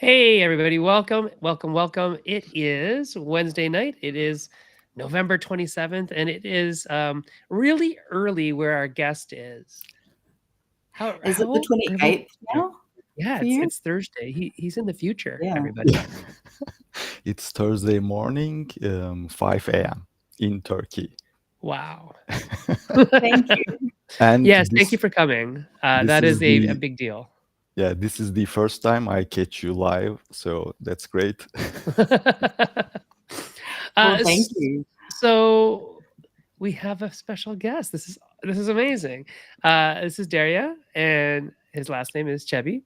Hey, everybody. Welcome, welcome, welcome. It is Wednesday night. It is November 27th, and it is really early where our guest is. Is it the Early? 28th now Yeah, for you? it's Thursday. He's in the future, Yeah. everybody. It's Thursday morning, 5 a.m. in Turkey. Wow. Thank you. And Yes, thank you for coming. That is is a the big deal. yeah, this is the first time I catch you live, so that's great. Well, thank you. So we have a special guest. This is amazing. This is Derya, and his last name is Çebi.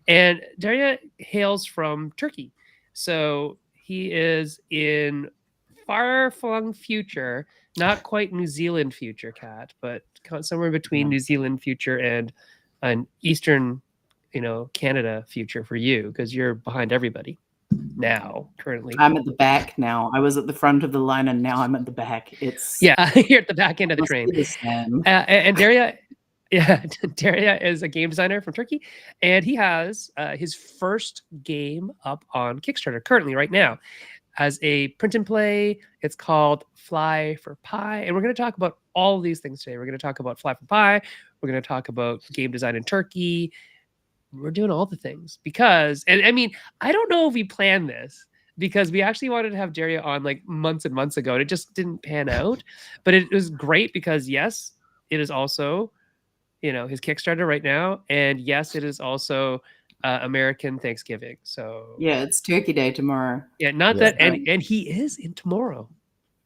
And Derya hails from Turkey. So he is in far-flung future, not quite New Zealand future, Cat, but somewhere between Yeah. New Zealand future and an Eastern, Canada future for you, because you're behind everybody now, currently. I'm at the back now. I was at the front of the line, and now I'm at the back. It's Yeah, you're at the back end of the must train. be the same. And Derya, yeah, Derya is a game designer from Turkey, and he has his first game up on Kickstarter currently, right now, as a print and play. It's called Fly for Pie, and we're going to talk about all of these things today. We're going to talk about Fly for Pie. We're going to talk about game design in Turkey. We're doing all the things because, and I mean, I don't know if we planned this because we actually wanted to have Derya on like months and months ago, and it just didn't pan out. But it was great because yes, it is also, his Kickstarter right now, and yes, it is also American Thanksgiving. So Yeah, it's Turkey Day tomorrow. yeah, not Yeah. that, and he is in tomorrow,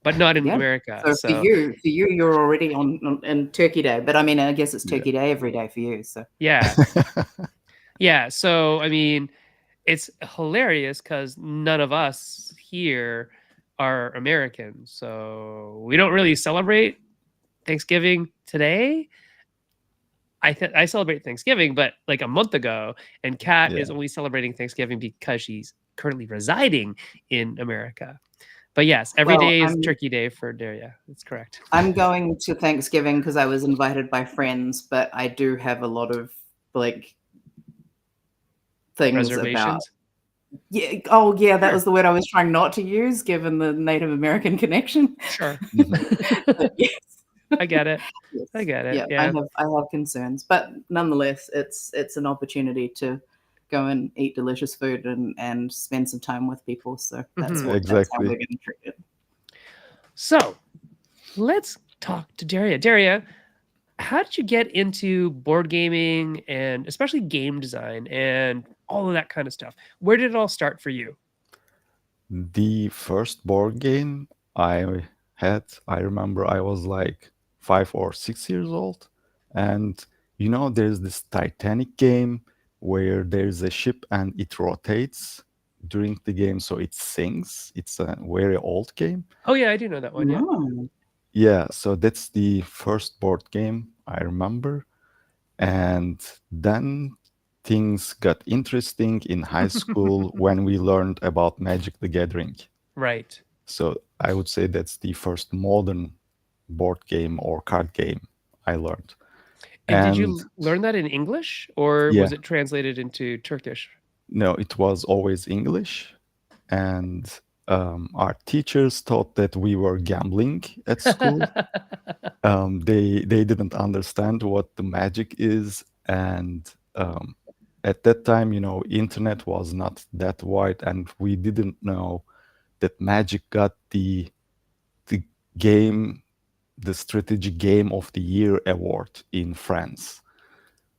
but not in Yeah. America. So So for you, you're already in Turkey Day. But I mean, I guess it's Turkey Day every day for you. So yeah, yeah. So I mean, it's hilarious because none of us here are American, so we don't really celebrate Thanksgiving today. I celebrate Thanksgiving, but like a month ago, and Kat Yeah. is only celebrating Thanksgiving because she's currently residing in America. But yes, every Well, day is I'm Turkey Day for Derya. That's correct. I'm going to Thanksgiving because I was invited by friends, but I do have a lot of like things about. Reservations. Yeah. Oh, yeah. That Sure. was the word I was trying not to use, given the Native American connection. Sure. But yes, I get it. yes. I get it. Yeah, Yeah. I have concerns, but nonetheless, it's an opportunity to go and eat delicious food and spend some time with people. So that's Mhm. that's how Exactly. we're getting treated. So let's talk to Derya. Derya, how did you get into board gaming and especially game design and all of that kind of stuff? Where did it all start for you? The first board game I had, I remember I was like 5 or 6 years old. And there's this Titanic game where there's a ship and it rotates during the game, so it sings. It's a very old game. Oh yeah, I do know that one. Yeah. No. Yeah, so that's the first board game I remember. And then things got interesting in high school when we learned about Magic the Gathering. Right. So I would say that's the first modern board game or card game I learned. And did And you learn that in English or yeah, was it translated into Turkish? no, it was always English. And our teachers thought that we were gambling at school. They didn't understand what the magic is, and at that time, internet was not that wide, and we didn't know that Magic got the game, the strategy game of the year award in France.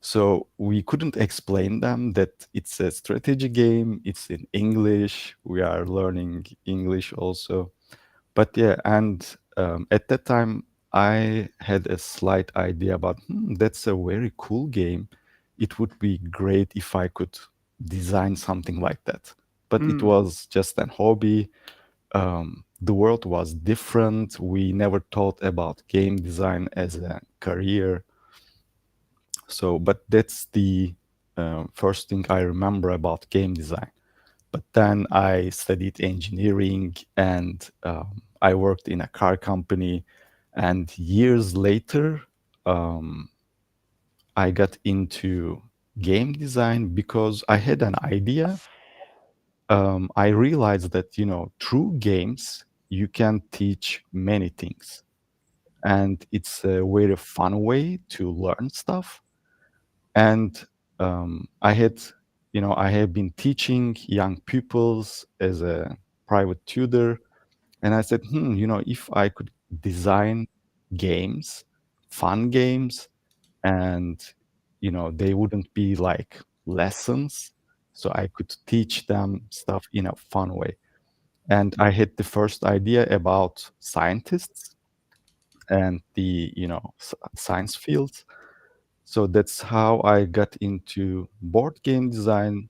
So we couldn't explain them that it's a strategy game, it's in English, we are learning English also. But yeah, and at that time, I had a slight idea about, that's a very cool game. It would be great if I could design something like that. But it Mm. was just an hobby. The world was different. We never thought about game design as a career. So, but that's the first thing I remember about game design. But then I studied engineering and I worked in a car company. And years later, I got into game design because I had an idea I realized that, through games, you can teach many things. And it's a very fun way to learn stuff. And I have been teaching young pupils as a private tutor. And I said, if I could design games, fun games, and, they wouldn't be like lessons, so I could teach them stuff in a fun way. And I had the first idea about scientists and the, science fields. So that's how I got into board game design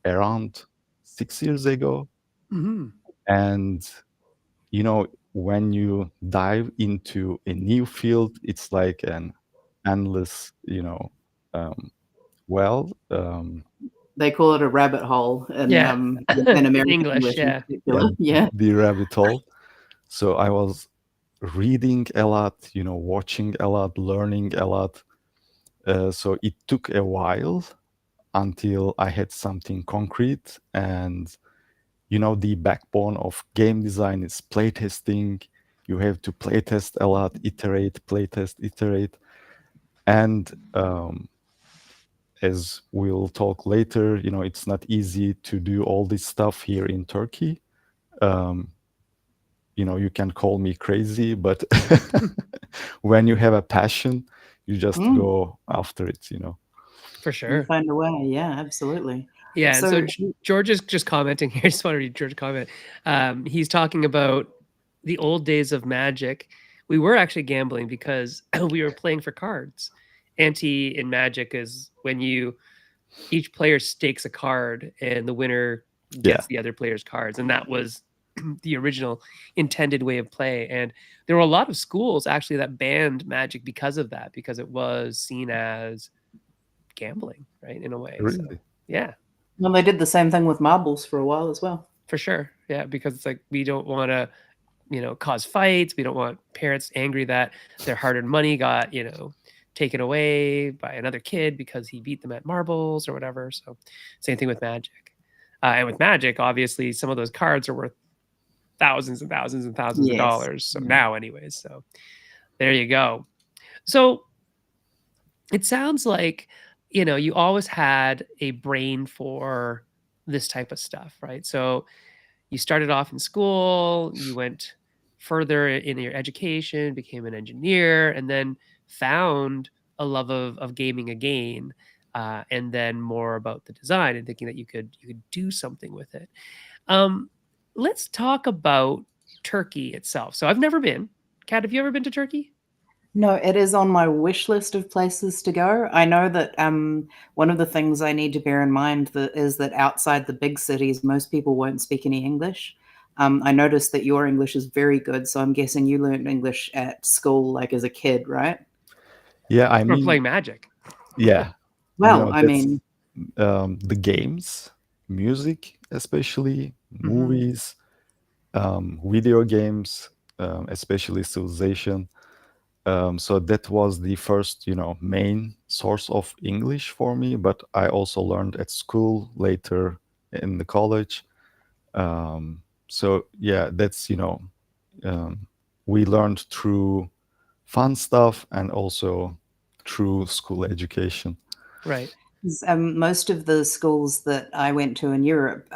around 6 years ago. Hmm. And, when you dive into a new field, it's like an endless, um, well, They call it a rabbit hole Yeah. in In American English, English in yeah. particular. Yeah. the rabbit hole. So I was reading a lot, watching a lot, learning a lot. So it took a while until I had something concrete. And, the backbone of game design is playtesting. You have to playtest a lot, iterate, playtest, iterate. And as we'll talk later, it's not easy to do all this stuff here in Turkey. Um, you can call me crazy, but when you have a passion, you just go after it, For You sure. find a way. Yeah, absolutely. Yeah, and so So George is just commenting here. I just want to read George's comment. He's talking about the old days of Magic. We were actually gambling because we were playing for cards. Ante in Magic is when each player stakes a card and the winner gets the other player's cards, and that was the original intended way of play. And there were a lot of schools actually that banned Magic because of that, because it was seen as gambling, right, in a way. So, Really? yeah. well, they did the same thing with marbles for a while as well. For sure. Yeah, because it's like we don't want to, cause fights. We don't want parents angry that their hard-earned money got, taken away by another kid because he beat them at marbles or whatever. So same thing with Magic. And with Magic, obviously, some of those cards are worth thousands and thousands and thousands of Yes. dollars. So now, anyways. So there you go. So it sounds like, you always had a brain for this type of stuff, right? So you started off in school, you went further in your education, became an engineer, and then found a love of gaming again, and then more about the design and thinking that you could do something with it. Let's talk about Turkey itself. So I've never been. Kat, have you ever been to Turkey? No, it is on my wish list of places to go. I know that one of the things I need to bear in mind is that outside the big cities, most people won't speak any English. I noticed that your English is very good, so I'm guessing you learned English at school, like as a kid, right? Yeah, I Or mean, playing Magic? yeah. Well, I that's, mean, the games, music, especially movies, video games, especially Civilization. So that was the first, main source of English for me. But I also learned at school later in the college. So yeah, that's we learned through fun stuff and also through school education. Right. most of the schools that I went to in Europe,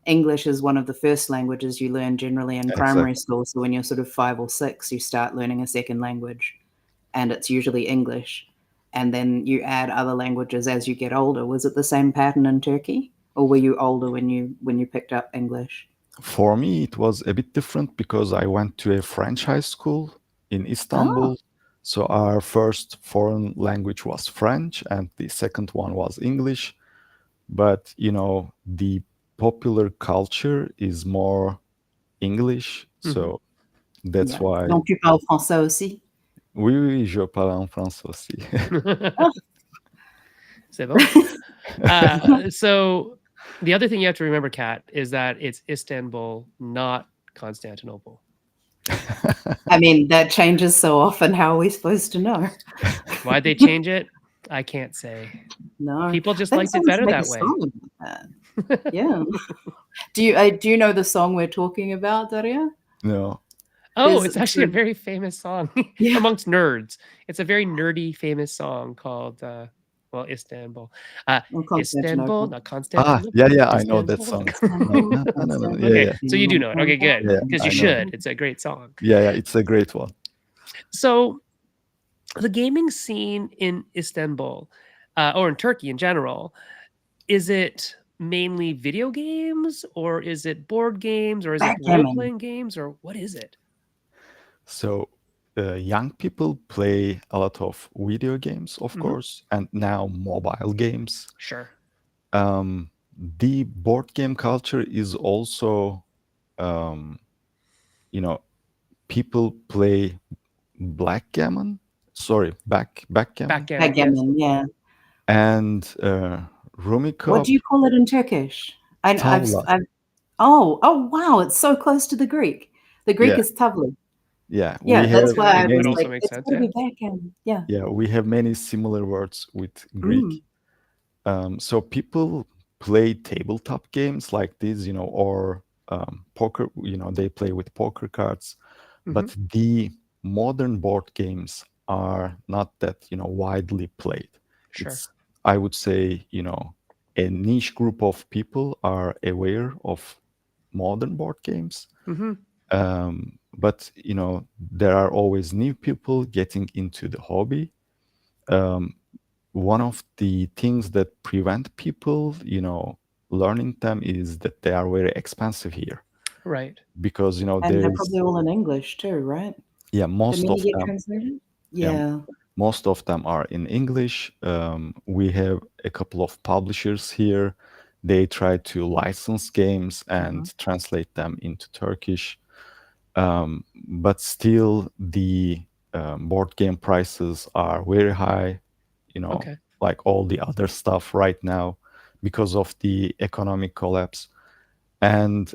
English is one of the first languages you learn generally in primary Exactly. school. So when you're sort of 5 or 6, you start learning a second language, and it's usually English. And then you add other languages as you get older. Was it the same pattern in Turkey, or were you older when you picked up English? For me, it was a bit different because I went to a French high school in Oh, Istanbul. So our first foreign language was French, and the second one was English. But, the popular culture is more English. So that's yeah. why. Donc tu parles français aussi? Oui, oui, je parle en français aussi. C'est bon. So the other thing you have to remember, Kat, is that it's Istanbul, not Constantinople. I mean, that changes so often. How are we supposed to know? Why'd they change it? I can't say. No. People just I think liked it someone better should make that a way. song about that. Yeah. Do you know the song we're talking about, Daria? No. Oh, There's it's actually a the very famous song yeah. amongst nerds. It's a very nerdy, famous song called, well, Istanbul. Or Istanbul, Constantinople. not Ah, Constantinople, yeah, I know that Istanbul. song. No, Istanbul, no, no, no, no, no. Yeah, Okay, yeah, so you do know it. Okay, good, yeah. because you I know it. should. It's a great song. Yeah, yeah. It's a great one. So the gaming scene in Istanbul, or in Turkey in general, is it mainly video games, or is it board games, or is it Backgammon. role-playing games, or what is it? So, young people play a lot of video games, of Mhm. course, and now mobile games. Sure. The board game culture is also, um, you know, people play backgammon, Backgammon, yes. Backgammon, yeah. and What Rumikop, do you call it in Turkish? tavla. Oh wow, it's so close to the Greek. The Greek Yeah, is tavli. yeah. Yeah, We that's have why I It would was many. also like, make it's sense, gotta yeah. be backgammon. Yeah. Yeah, we have many similar words with Mm. Greek. So people play tabletop games like this, or poker. They play with poker cards. Mhm. But the modern board games are not that widely played. Sure. It's, I would say, a niche group of people are aware of modern board games. Mhm. But there are always new people getting into the hobby. One of the things that prevent people learning them is that they are very expensive here, Right. because And they're there's probably all in English too, right? yeah, Did many get translated? yeah Yeah. most of them are in English. We have a couple of publishers here. They try to license games and translate them into Turkish. But still, the board game prices are very high, Okay. like all the other stuff right now, because of the economic collapse. And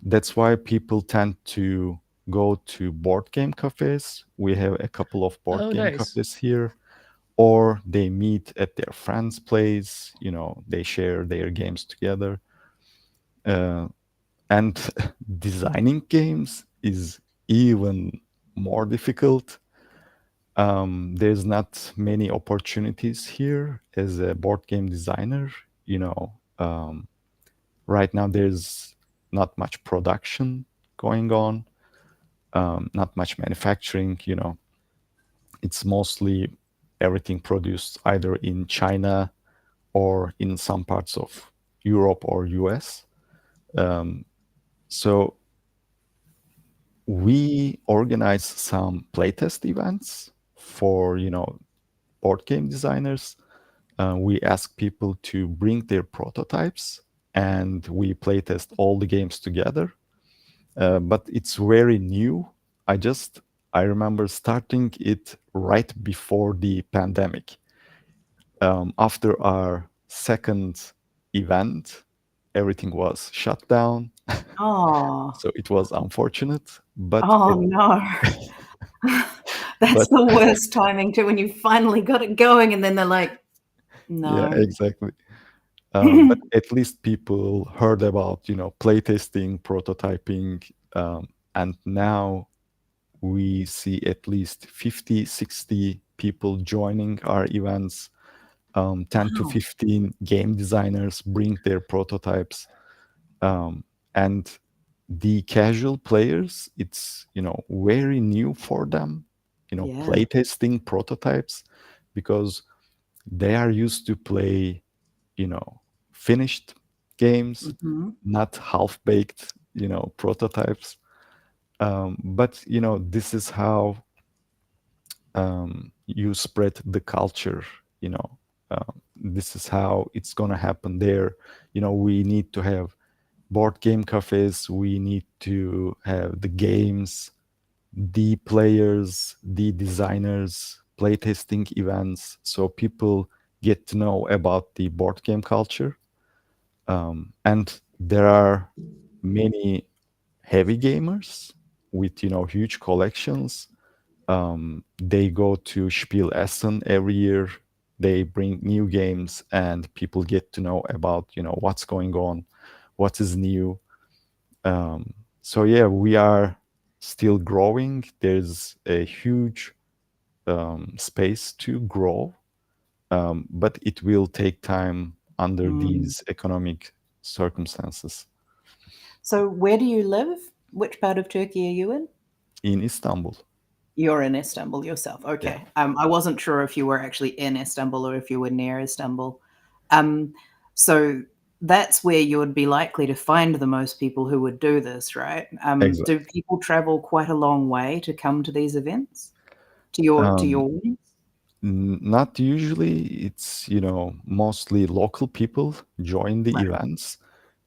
that's why people tend to go to board game cafes. We have a couple of board Oh, game nice. cafes here, or they meet at their friend's place. They share their games together. And designing games is even more difficult. There's not many opportunities here as a board game designer. You know, right now there's not much production going on, not much manufacturing. It's mostly everything produced either in China or in some parts of Europe or US. So we organize some playtest events for board game designers. We ask people to bring their prototypes, and we playtest all the games together. But it's very new. I remember starting it right before the pandemic. After our second event, everything was shut down. Oh. So it was unfortunate, but Oh no. That's but the worst timing too, when you finally got it going and then they're like, yeah, no. exactly. But at least people heard about playtesting, prototyping, and now we see at least 50, 60 people joining our events. 10 to Wow. 15 game designers bring their prototypes. And the casual players, it's very new for them, Yeah. playtesting prototypes, because they are used to play finished games, Hmm. not half-baked prototypes. But this is how you spread the culture. This is how it's gonna happen there. We need to have board game cafes. We need to have the games, the players, the designers, playtesting events, so people get to know about the board game culture. And there are many heavy gamers with huge collections. They go to Spiel Essen every year. they bring new games and people get to know about, what's going on, what is new. So yeah, we are still growing. There's a huge space to grow, but it will take time under these economic circumstances. So where do you live? Which part of Turkey are you in? In Istanbul. You're in Istanbul yourself. Yeah, Okay. I wasn't sure if you were actually in Istanbul or if you were near Istanbul. Um, so that's where you would be likely to find the most people who would do this, right? Do exactly. people travel quite a long way to come to these events? To your weddings? Not usually. It's, mostly local people join the Right. events.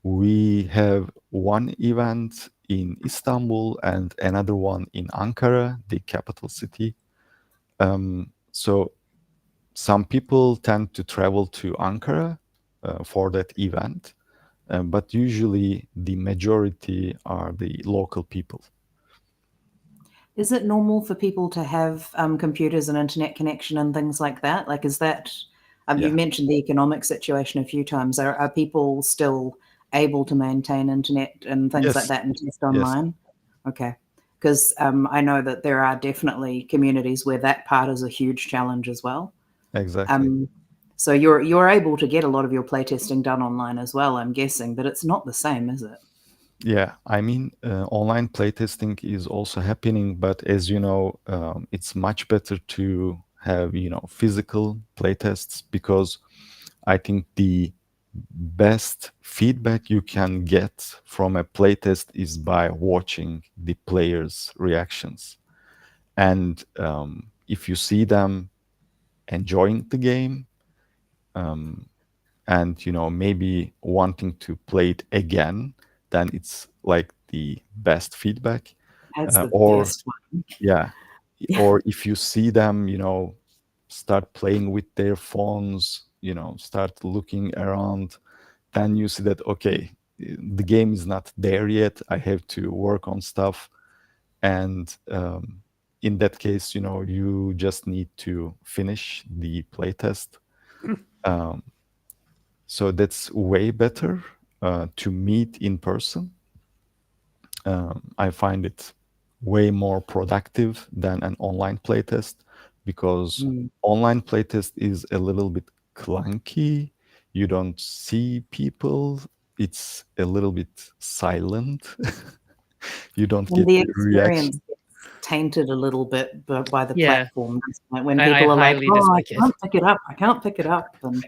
We have one event in Istanbul and another one in Ankara, the capital city. So some people tend to travel to Ankara for that event, but usually the majority are the local people. Is it normal for people to have computers and internet connection and things like that? Like, is that Yeah. you've mentioned the economic situation a few times. Are people still able to maintain internet and things like Yes. that and test Yes. online? Okay, because I know that there are definitely communities where that part is a huge challenge as well. Exactly. Um, so you're able to get a lot of your playtesting done online as well, I'm guessing, but it's not the same, is it? Yeah, I mean, online playtesting is also happening, but as you know, it's much better to have, physical playtests, because I think the best feedback you can get from a playtest is by watching the players' reactions. And if you see them enjoying the game, and maybe wanting to play it again, then it's like the best feedback. That's the Or best one. yeah, Yeah. or if you see them, start playing with their phones, start looking around, then you see that, okay, the game is not there yet, I have to work on stuff. And in that case, you just need to finish the playtest. um, so that's way better to meet in person. I find it way more productive than an online playtest, because Mm. online playtest is a little bit clunky. You don't see people. It's a little bit silent. You don't And get the the experience reaction. gets tainted a little bit by the Yeah, platform, doesn't it? When I people are like, highly "Oh, I dislike it. can't pick it up. I can't pick it up," and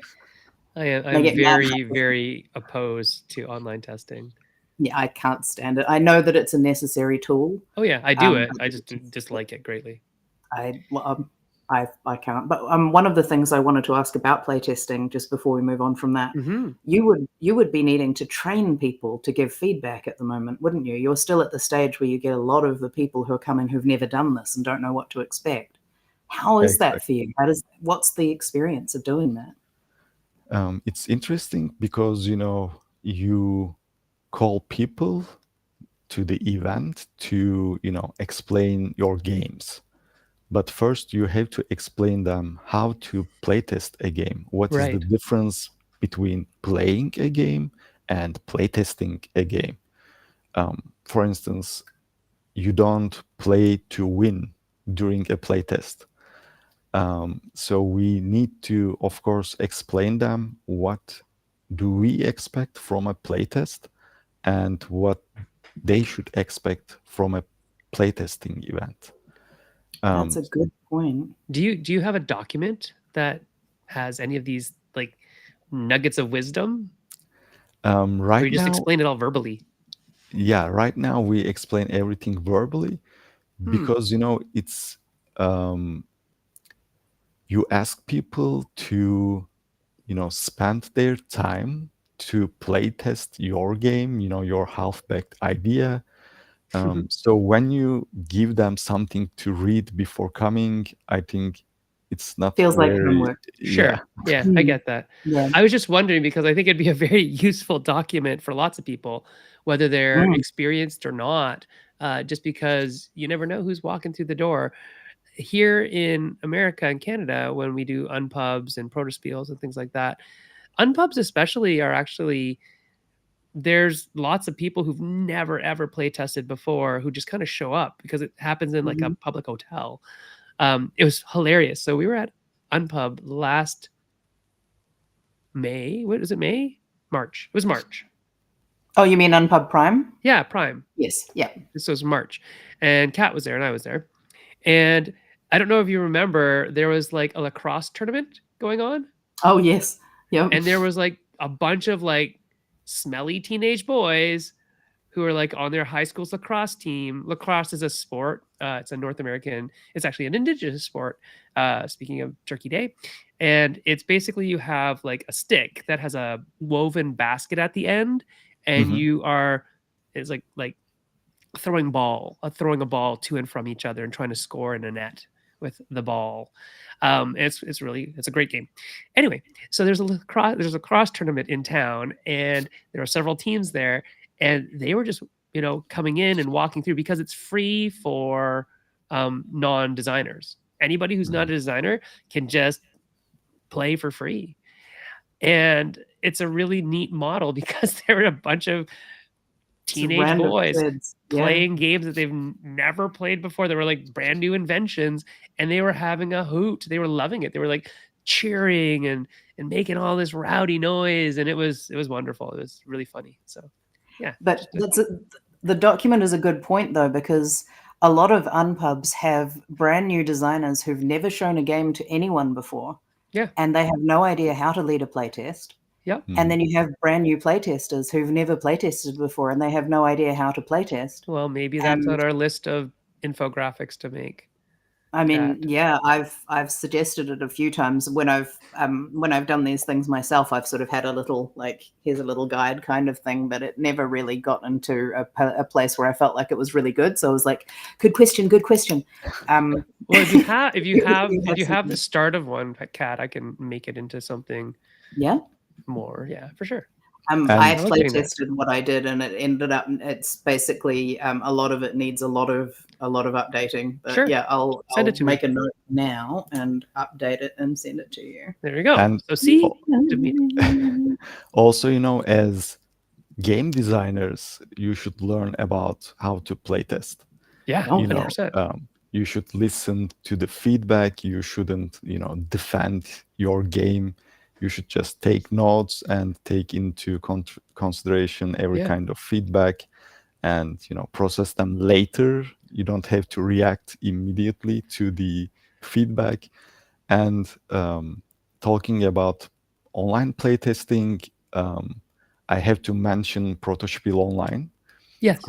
they I'm get mad. very, very opposed to online testing. Yeah, I can't stand it. I know that it's a necessary tool, Oh yeah, I do it. but I just dislike it greatly. I well, I can't. But one of the things I wanted to ask about playtesting, just before we move on from that, Hmm. you would be needing to train people to give feedback at the moment, wouldn't you? You're still at the stage where you get a lot of the people who are coming who've never done this and don't know what to expect. How is that for Exactly. you? What's the experience of doing that? It's interesting because, you call people to the event to, explain your games. But first, you have to explain them how to playtest a game. What is the Right. difference between playing a game and playtesting a game? For instance, you don't play to win during a playtest. So we need to, of course, explain them what do we expect from a playtest and what they should expect from a playtesting event. That's Um, a good point. Do you have a document that has any of these like nuggets of wisdom, or right you just now, explain it all verbally? yeah, right now we explain everything verbally, Hmm. because it's um, you ask people to spend their time to play test your game, your half-baked idea. So when you give them something to read before coming, I think it's not Feels like very, homework. yeah, Sure. Yeah, I Mm, get that. yeah. I was just wondering because I think it'd be a very useful document for lots of people, whether they're Mm. experienced or not, just because you never know who's walking through the door. here in America and Canada, when we do unpubs and protospiels and things like that, unpubs especially are actually, there's lots of people who've never ever play tested before who just kind of show up because it happens in like a public hotel. It was hilarious. So we were at Unpub last May. What was it? May? March. It was March. Oh, you mean Unpub Prime? Yeah, Prime. Yes. Yeah. This was March, and Kat was there and I was there. And I don't know if you remember, there was like a lacrosse tournament going on. Oh, yes. Yep. And there was like a bunch of like smelly teenage boys who are like on their high school's lacrosse team. Lacrosse is a sport. It's a North American, it's actually an indigenous sport, speaking of Turkey Day. And it's basically, you have like a stick that has a woven basket at the end, and you are, it's like throwing a ball to and from each other and trying to score in a net with the ball. It's a great game. Anyway, so there's a lacrosse tournament in town, and there are several teams there, and they were just coming in and walking through because it's free for non-designers. Anybody who's not a designer can just play for free, and it's a really neat model because there were a bunch of teenage boys playing games that they've never played before. They were like brand new inventions, and they were having a hoot. They were loving it. They were like cheering and making all this rowdy noise, and it was wonderful. It was really funny. So yeah. But the document is a good point though, because a lot of unpubs have brand new designers who've never shown a game to anyone before. Yeah. And they have no idea how to lead a playtest. Yep. And then you have brand new playtesters who've never playtested before, and they have no idea how to playtest. Well, maybe that's on our list of infographics to make. I mean, yeah, I've suggested it a few times when I've done these things myself. I've sort of had a little like, here's a little guide kind of thing, but it never really got into a place where I felt like it was really good. So I was like, good question. Well, if you have the start of one, Cat, I can make it into something. Yeah. More, yeah, for sure. I play tested what I did, and it ended up, it's basically a lot of it needs a lot of updating. But sure. Yeah, I'll send it to make a note now and update it and send it to you. There you go. And so see, also, as game designers, you should learn about how to playtest. Yeah, 100%. You should listen to the feedback. You shouldn't, defend your game. You should just take notes and take into consideration every kind of feedback, and process them later. You don't have to react immediately to the feedback. And talking about online playtesting, I have to mention Protospiel Online. Yes,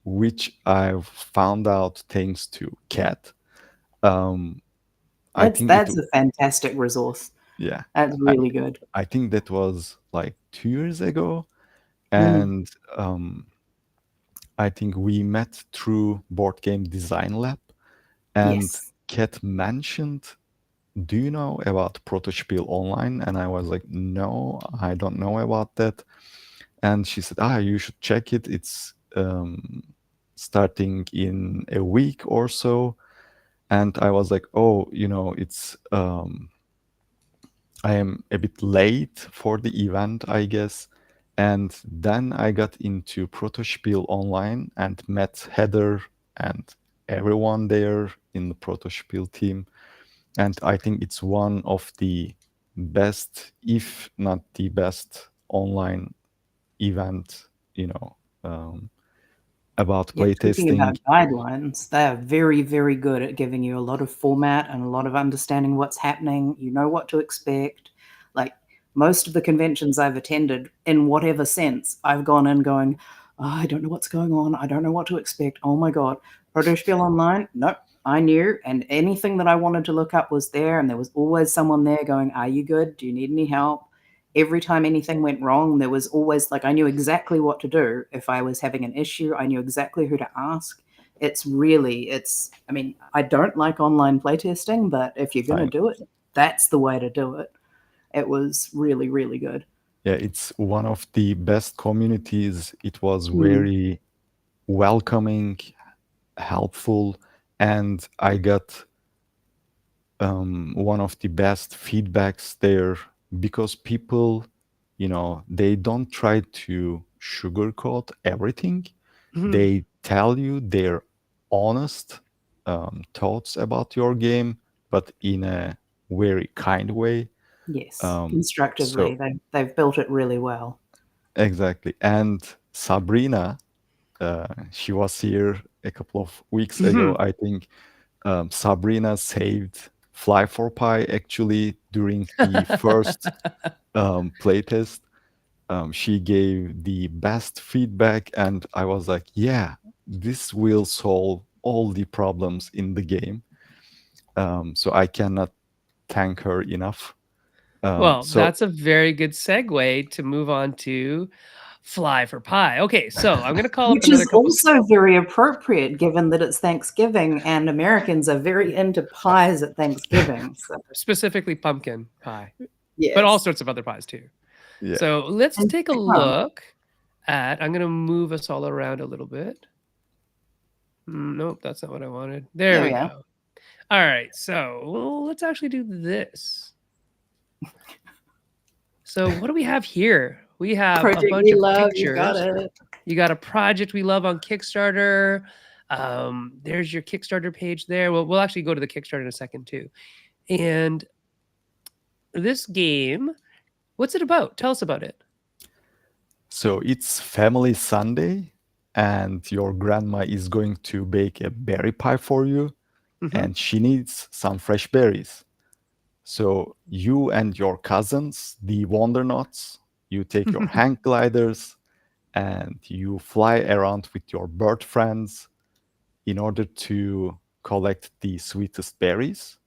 which I've found out thanks to Cat. That's a fantastic resource. Yeah, that's really good. I think that was like 2 years ago, and I think we met through Board Game Design Lab, and Kat mentioned, do you know about Protospiel Online? And I was like, no, I don't know about that. And she said, you should check it. It's starting in a week or so. And I was like, it's I am a bit late for the event, I guess. And then I got into Protospiel Online and met Heather and everyone there in the Protospiel team. And I think it's one of the best, if not the best, online event, about playtesting. Speaking about guidelines, they are very, very good at giving you a lot of format and a lot of understanding what's happening. You know what to expect. Like most of the conventions I've attended, in whatever sense, I've gone in going, I don't know what's going on. I don't know what to expect. Oh my God. Protospiel Online? Nope. I knew, and anything that I wanted to look up was there, and there was always someone there going, are you good? Do you need any help? Every time anything went wrong, there was always I knew exactly what to do. If I was having an issue, I knew exactly who to ask. I mean, I don't like online playtesting, but if you're going to do it, that's the way to do it. It was really, really good. Yeah, it's one of the best communities. It was very welcoming, helpful, and I got one of the best feedbacks there, because people, they don't try to sugarcoat everything. Mhm. They tell you their honest thoughts about your game, but in a very kind way. Yes, Um, constructively. so They've built it really well. exactly. And Sabrina, she was here a couple of weeks ago, Mhm. I think. Sabrina saved Fly for Pie actually during the first playtest. She gave the best feedback, and I was like, yeah, this will solve all the problems in the game. So I cannot thank her enough. Well, So that's a very good segue to move on to Fly for Pie. Okay, so I'm gonna call up Which another is couple also very appropriate given that it's Thanksgiving and Americans are very into pies at Thanksgiving. So, specifically pumpkin pie, but all yes. sorts of other pies too. yeah, So let's And take a pecan. look at. I'm gonna move us all around a little bit. Nope, that's not what I wanted. There There we we are. go. All right, so let's actually do this. So what do we have here? We have a Project bunch we of love, you got pictures. it. You got a project we love on Kickstarter. There's your Kickstarter page there. We'll actually go to the Kickstarter in a second too. And this game, what's it about? Tell us about it. so it's Family Sunday, and your grandma is going to bake a berry pie for you, Hmm. and she needs some fresh berries. So you and your cousins, the Wondernauts, you take your hang gliders and you fly around with your bird friends in order to collect the sweetest berries.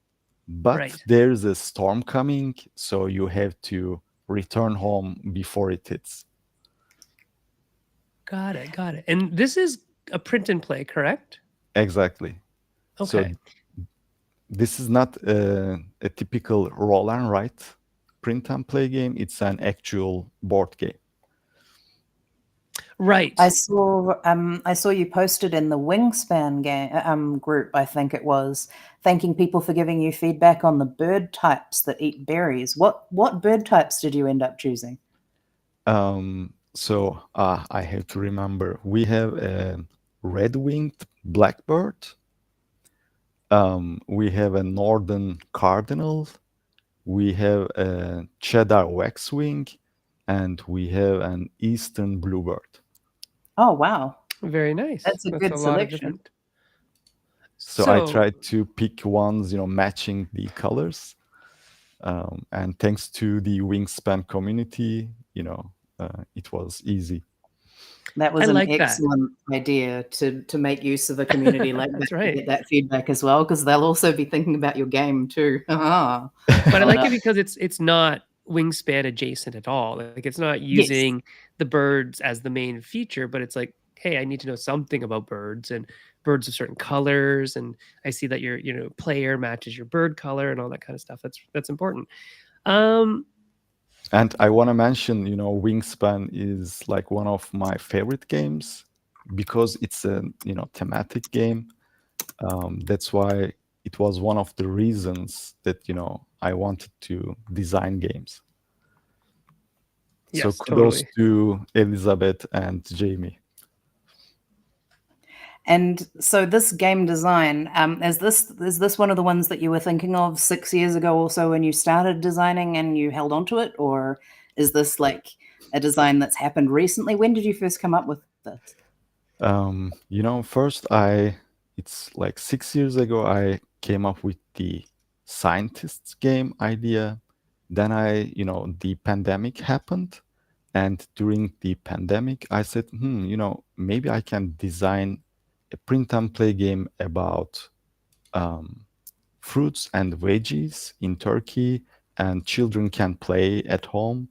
But Right. there's a storm coming, so you have to return home before it hits. Got it. Got it. And this is a print and play, correct? Exactly. So Okay. this is not a typical roll and write print and play game. It's an actual board game. Right. I saw you posted in the Wingspan game group, I think it was, thanking people for giving you feedback on the bird types that eat berries. What bird types did you end up choosing? So I have to remember we have a red-winged blackbird. We have a northern cardinal. We have a cheddar waxwing, and we have an eastern bluebird. Oh wow, Very nice. that's a That's good a lot of selection. different. So I So, tried to pick ones, matching the colors. And thanks to the Wingspan community, it was easy. That I was an like that. excellent idea to make use of a community like that That's to right. get that feedback as well, because they'll also be thinking about your game too. Ah, But I well like it done. because it's not Wingspan adjacent at all. Like it's not Yes, using the birds as the main feature, but it's like, hey, I need to know something about birds and birds of certain colors, and I see that your player matches your bird color and all that kind of stuff. That's important. Um, And I want to mention, Wingspan is like one of my favorite games because it's a, thematic game. That's why it was one of the reasons that, I wanted to design games. So yes, kudos totally. to Elizabeth and Jamie. and so this game design, is this one of the ones that you were thinking of 6 years ago also when you started designing and you held on to it, or is this like a design that's happened recently? When did you first come up with this? First it's like 6 years ago, I came up with the scientists game idea. Then the pandemic happened. And during the pandemic, I said, maybe I can design a print and play game about fruits and veggies in Turkey, and children can play at home.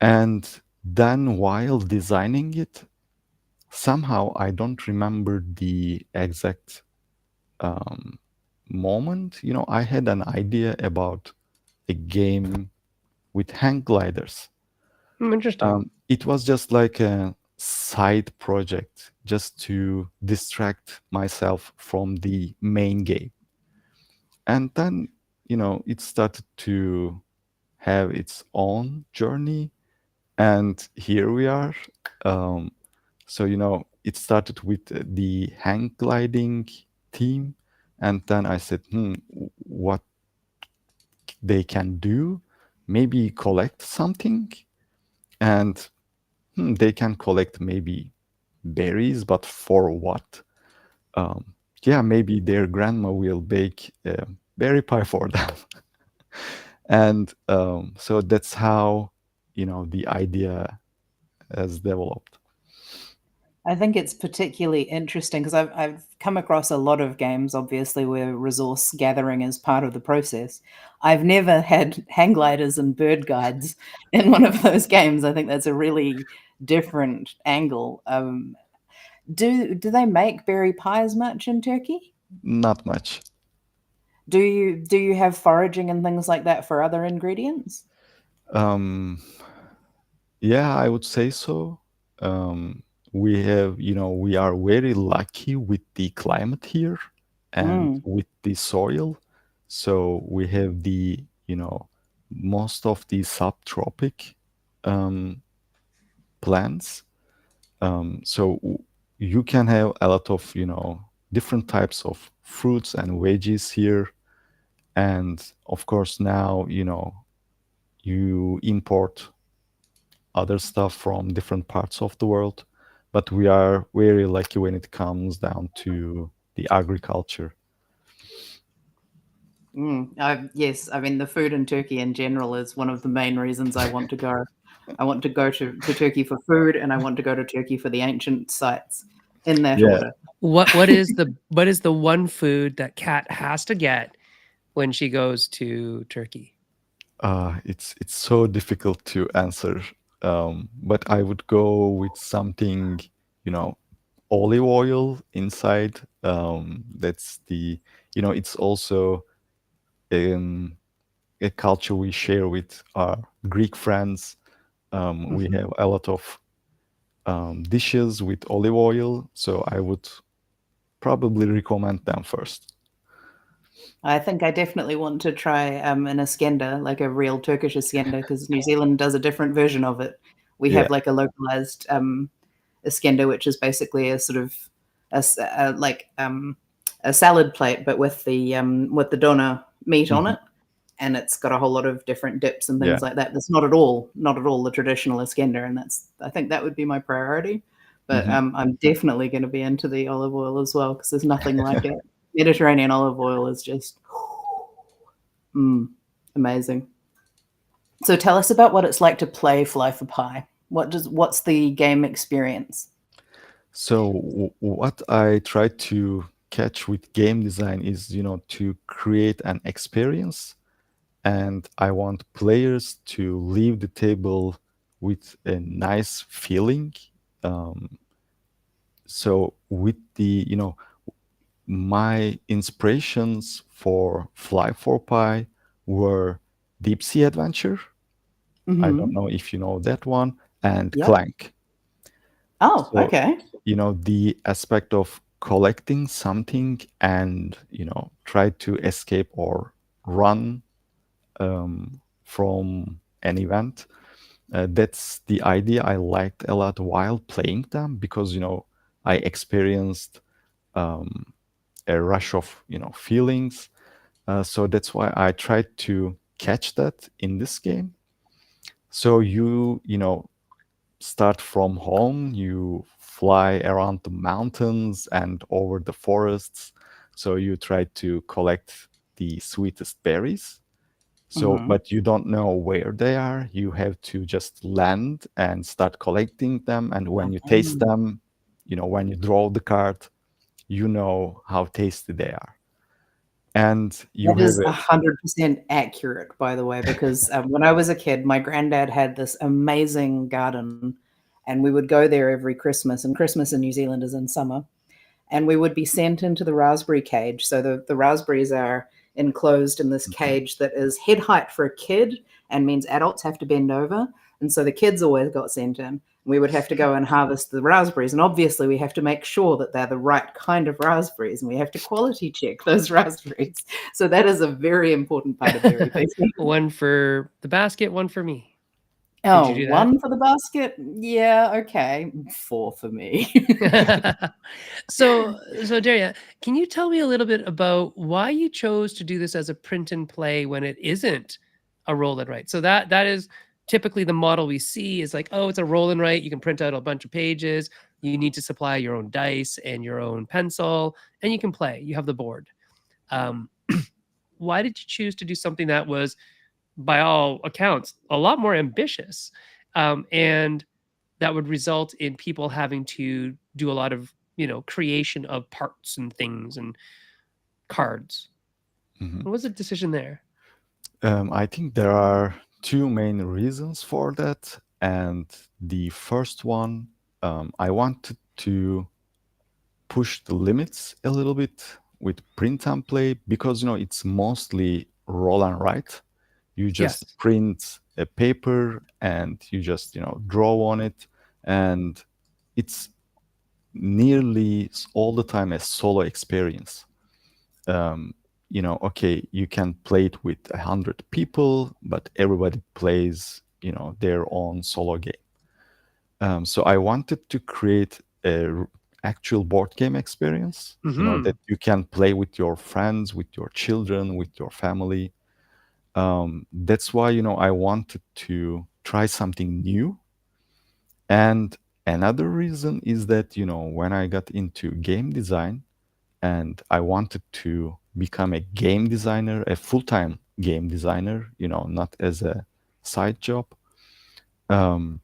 And then while designing it, somehow I don't remember the exact moment. I had an idea about a game with hang gliders. Interesting. It was just like a side project just to distract myself from the main game. And then, it started to have its own journey. And here we are. So, it started with the hang gliding theme. And then I said, what they can do, maybe collect something. And they can collect maybe berries, but for what? Um, yeah, maybe their grandma will bake berry pie for them. And so that's how, the idea has developed. I think it's particularly interesting because I've come across a lot of games, obviously, where resource gathering is part of the process. I've never had hang gliders and bird guides in one of those games. I think that's a really different angle. Do they make berry pies much in Turkey? Not much. Do you have foraging and things like that for other ingredients? Um, yeah, I would say so. We have, we are very lucky with the climate here and Mm, with the soil. So we have most of the subtropic um, plants. So you can have a lot of, different types of fruits and veggies here. And of course, now, you import other stuff from different parts of the world. But we are very lucky when it comes down to the agriculture. yes, I mean the food in Turkey in general is one of the main reasons I want to go. I want to go to Turkey for food, and I want to go to Turkey for the ancient sites in that Yeah, order. What is the one food that Cat has to get when she goes to Turkey? it's so difficult to answer. But I would go with something, you know, olive oil inside. That's it's also um, a culture we share with our Greek friends. We Mhm. have a lot of dishes with olive oil, so I would probably recommend them first. I think I definitely want to try an Iskender, like a real Turkish Iskender, because New Zealand does a different version of it. We Yeah. have like a localized Iskender, which is basically a sort of like a salad plate, but with the doner meat on Mhm. it, and it's got a whole lot of different dips and Yeah. things like that. That's not at all the traditional Iskender, and I think that would be my priority. But Mhm. I'm definitely going to be into the olive oil as well because there's nothing like it. Mediterranean olive oil is just amazing. So tell us about what it's like to play Fly for Pie. What's the game experience? So what I try to catch with game design is, to create an experience, and I want players to leave the table with a nice feeling. Um, so with my inspirations for Fly for Pie were Deep Sea Adventure. I don't Mm-hmm. know if you know that one, and Yep. Clank. Oh, So, okay. the aspect of collecting something and, try to escape or run from an event. That's the idea I liked a lot while playing them because, I experienced a rush of, feelings. So that's why I tried to catch that in this game. So you start from home, you fly around the mountains and over the forests. So you try to collect the sweetest berries. So, Mm-hmm. but you don't know where they are. You have to just land and start collecting them. And when you taste them, when you draw the card, you know how tasty they are. And you That have is 100% accurate, by the way, because when I was a kid, my granddad had this amazing garden, and we would go there every Christmas. And Christmas in New Zealand is in summer, and we would be sent into the raspberry cage. So the raspberries are enclosed in this Mhm. cage that is head height for a kid and means adults have to bend over. And so the kids always got sent in. We would have to go and harvest the raspberries, and obviously we have to make sure that they're the right kind of raspberries, and we have to quality check those raspberries. So that is a very important part of berry picking. One for the basket, one for me. Oh, you do that? one for the basket? Yeah, okay. 4 for me. So Derya, can you tell me a little bit about why you chose to do this as a print and play when it isn't a roll and write? So that is typically the model we see is like, oh, it's a roll and write. You can print out a bunch of pages. You need to supply your own dice and your own pencil, and you can play. You have the board. Why did you choose to do something that was, by all accounts, a lot more ambitious, and that would result in people having to do a lot of, creation of parts and things and cards? Mhm. What was the decision there? I think there are two main reasons for that. And the first one, I wanted to push the limits a little bit with print and play because, it's mostly roll and write. You just Yes. print a paper and you just, draw on it. And it's nearly all the time a solo experience. Okay, you can play it with 100 people, but everybody plays, their own solo game. So I wanted to create a actual board game experience, that you can play with your friends, with your children, with your family. That's why, I wanted to try something new. And another reason is that, when I got into game design and I wanted to become a game designer, a full-time game designer, not as a side job, um,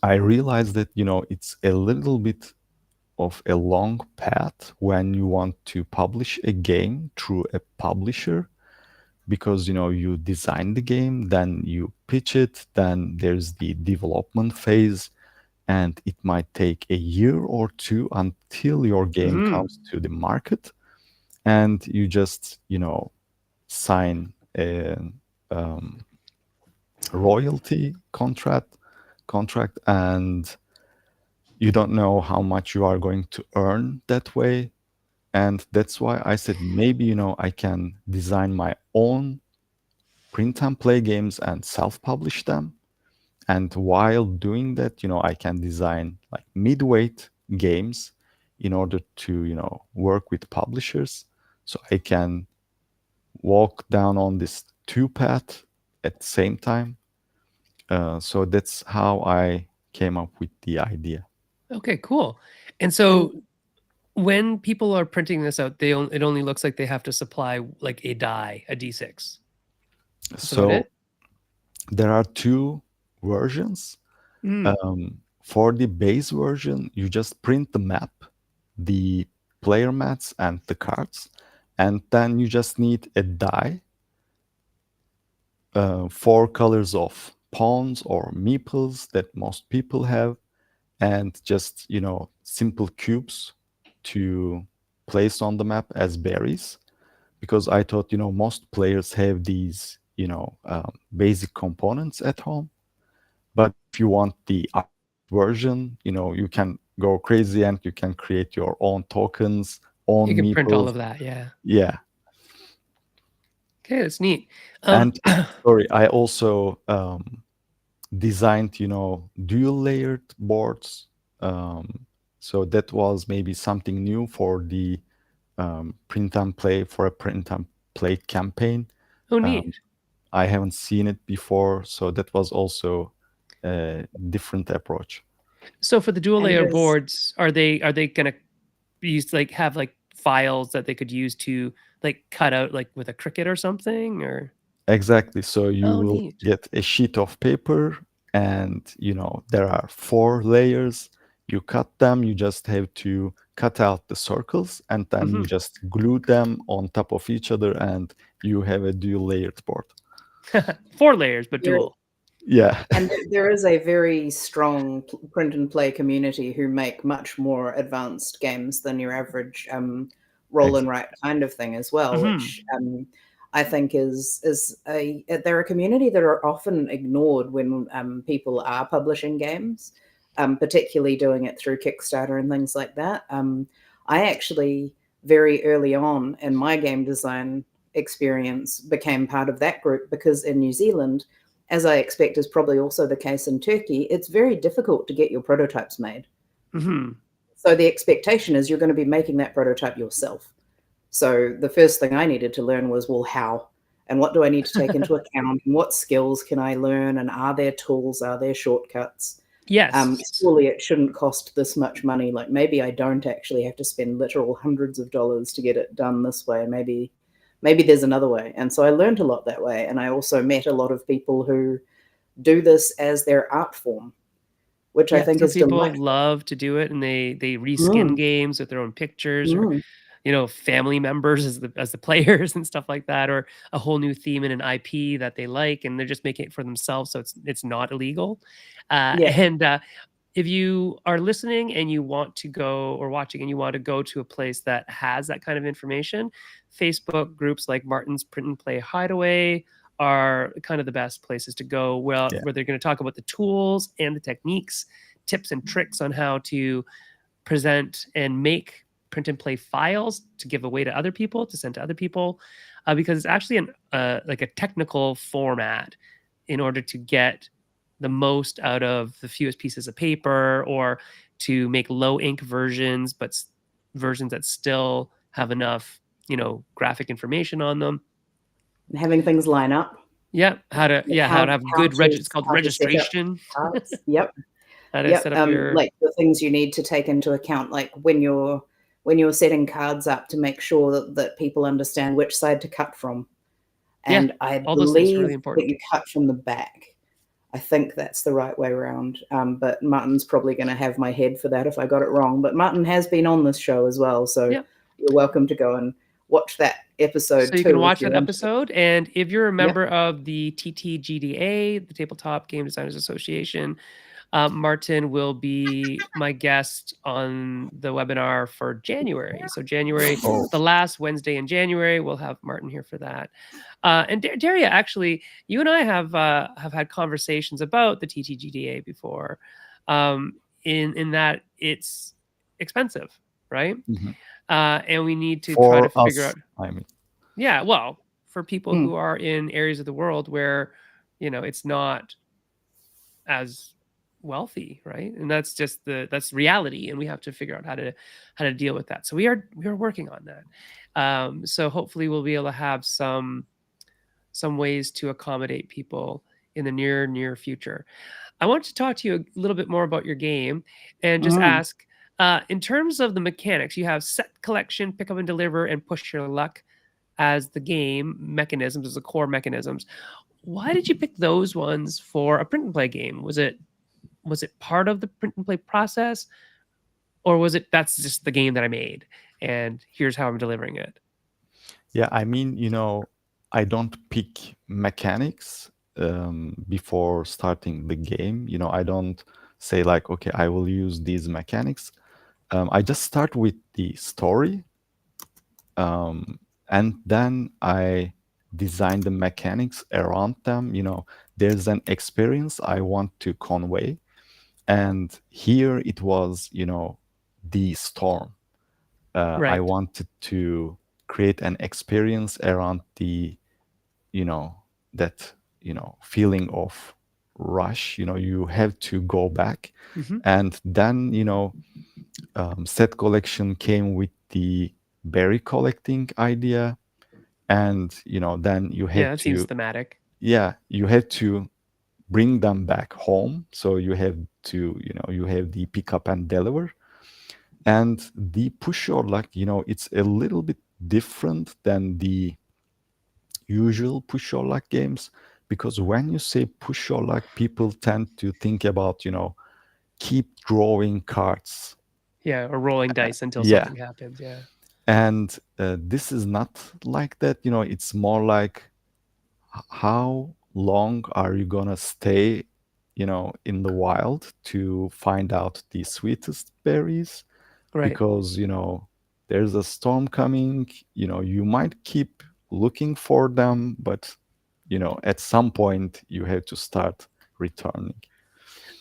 I realized that, it's a little bit of a long path when you want to publish a game through a publisher because, you design the game, then you pitch it, then there's the development phase, and it might take a year or two until your game comes to the market and you just sign a royalty contract and you don't know how much you are going to earn that way. And that's why I said maybe I can design my own print and play games and self-publish them. And while doing that, I can design like mid-weight games in order to, work with publishers. So I can walk down on this two path at the same time. So that's how I came up with the idea. Okay, cool. And so when people are printing this out, it only looks like they have to supply like a die, a D6. That's about So it? there are two versions. For the base version, you just print the map, the player mats, and the cards, and then you just need a die, 4 colors of pawns or meeples that most people have, and just simple cubes to place on the map as berries. Because I thought most players have these basic components at home. But if you want the version, you can go crazy and you can create your own tokens, own You can print all meeples. of that, yeah. Yeah. Okay, that's neat. And sorry, I also designed, dual layered boards. So that was maybe something new for the print and play for a print and play campaign. Oh, neat. I haven't seen it before, so that was also a different approach. So for the dual And layer there's- boards, are they gonna use like have like files that they could use to like cut out like with a Cricut or something, or? Exactly. So you Oh, will neat. get a sheet of paper and there are 4 layers. You cut them, you just have to cut out the circles and then you just glue them on top of each other and you have a dual layered board. 4 layers, but There- dual. Yeah. And there is a very strong print and play community who make much more advanced games than your average roll and write kind of thing as well, which I think they're a community that are often ignored when people are publishing games. particularly doing it through Kickstarter and things like that. I actually very early on in my game design experience became part of that group because in New Zealand, as I expect is probably also the case in Turkey, it's very difficult to get your prototypes made. Mm-hmm. So the expectation is you're going to be making that prototype yourself. So the first thing I needed to learn was, well, how? And what do I need to take into account? And what skills can I learn? And are there tools? Are there shortcuts? Yes. Surely it shouldn't cost this much money. Like maybe I don't actually have to spend literal hundreds of dollars to get it done this way. Maybe there's another way. And so I learned a lot that way. And I also met a lot of people who do this as their art form, which I think some is people delightful. love to do it, and they reskin games with their own pictures, or family members as the players and stuff like that, or a whole new theme in an IP that they like, and they're just making it for themselves, so it's not illegal. And if you are listening and you want to go, or watching and you want to go to a place that has that kind of information, Facebook groups like Martin's Print and Play Hideaway are kind of the best places to go, where they're going to talk about the tools and the techniques, tips and tricks on how to present and make print and play files to give away to other people, to send to other people, because it's actually like a technical format in order to get the most out of the fewest pieces of paper, or to make low ink versions, but versions that still have enough, graphic information on them. Having things line up. Yeah, how to have good it's called registration. Yep. How to set up your, like the things you need to take into account, like when you're setting cards up, to make sure that people understand which side to cut from. And I all those things are believe really important. that you cut from the back. I think that's the right way around. But Martin's probably going to have my head for that if I got it wrong. But Martin has been on this show as well, so you're welcome to go and watch that episode. So you can watch that episode, and if you're a member of the TTGDA, the Tabletop Game Designers Association, Martin will be my guest on the webinar for January. So January, the last Wednesday in January, we'll have Martin here for that. And Derya, actually, you and I have had conversations about the TTGDA before, in that it's expensive, right? Mm-hmm. And we need to for try to figure out. I mean, yeah, well, for people who are in areas of the world where, it's not as wealthy, right? And that's just that's reality, and we have to figure out how to deal with that. So we are working on that. So hopefully we'll be able to have some ways to accommodate people in the near future. I want to talk to you a little bit more about your game, and just ask, in terms of the mechanics, you have set, collection, pick up and deliver, and push your luck as the game mechanisms, as the core mechanisms. Why did you pick those ones for a print and play game? Was it part of the print and play process, or was it, that's just the game that I made and here's how I'm delivering it? Yeah, I mean, I don't pick mechanics before starting the game. I don't say like, okay, I will use these mechanics. I just start with the story, and then I design the mechanics around them. There's an experience I want to convey, and here it was, the storm. I wanted to create an experience around the, that, feeling of rush. You have to go back. And then, set collection came with the berry collecting idea. And, then you had that seems thematic. Yeah, you had to bring them back home. So you have to, you have the pick up and deliver. And the push your luck, it's a little bit different than the usual push your luck games, because when you say push your luck, people tend to think about, keep drawing cards. Yeah, or rolling dice until something happens. Yeah. And this is not like that. It's more like, how long are you gonna stay, in the wild to find out the sweetest berries? Right. Because, there's a storm coming, you might keep looking for them, but, at some point you have to start returning.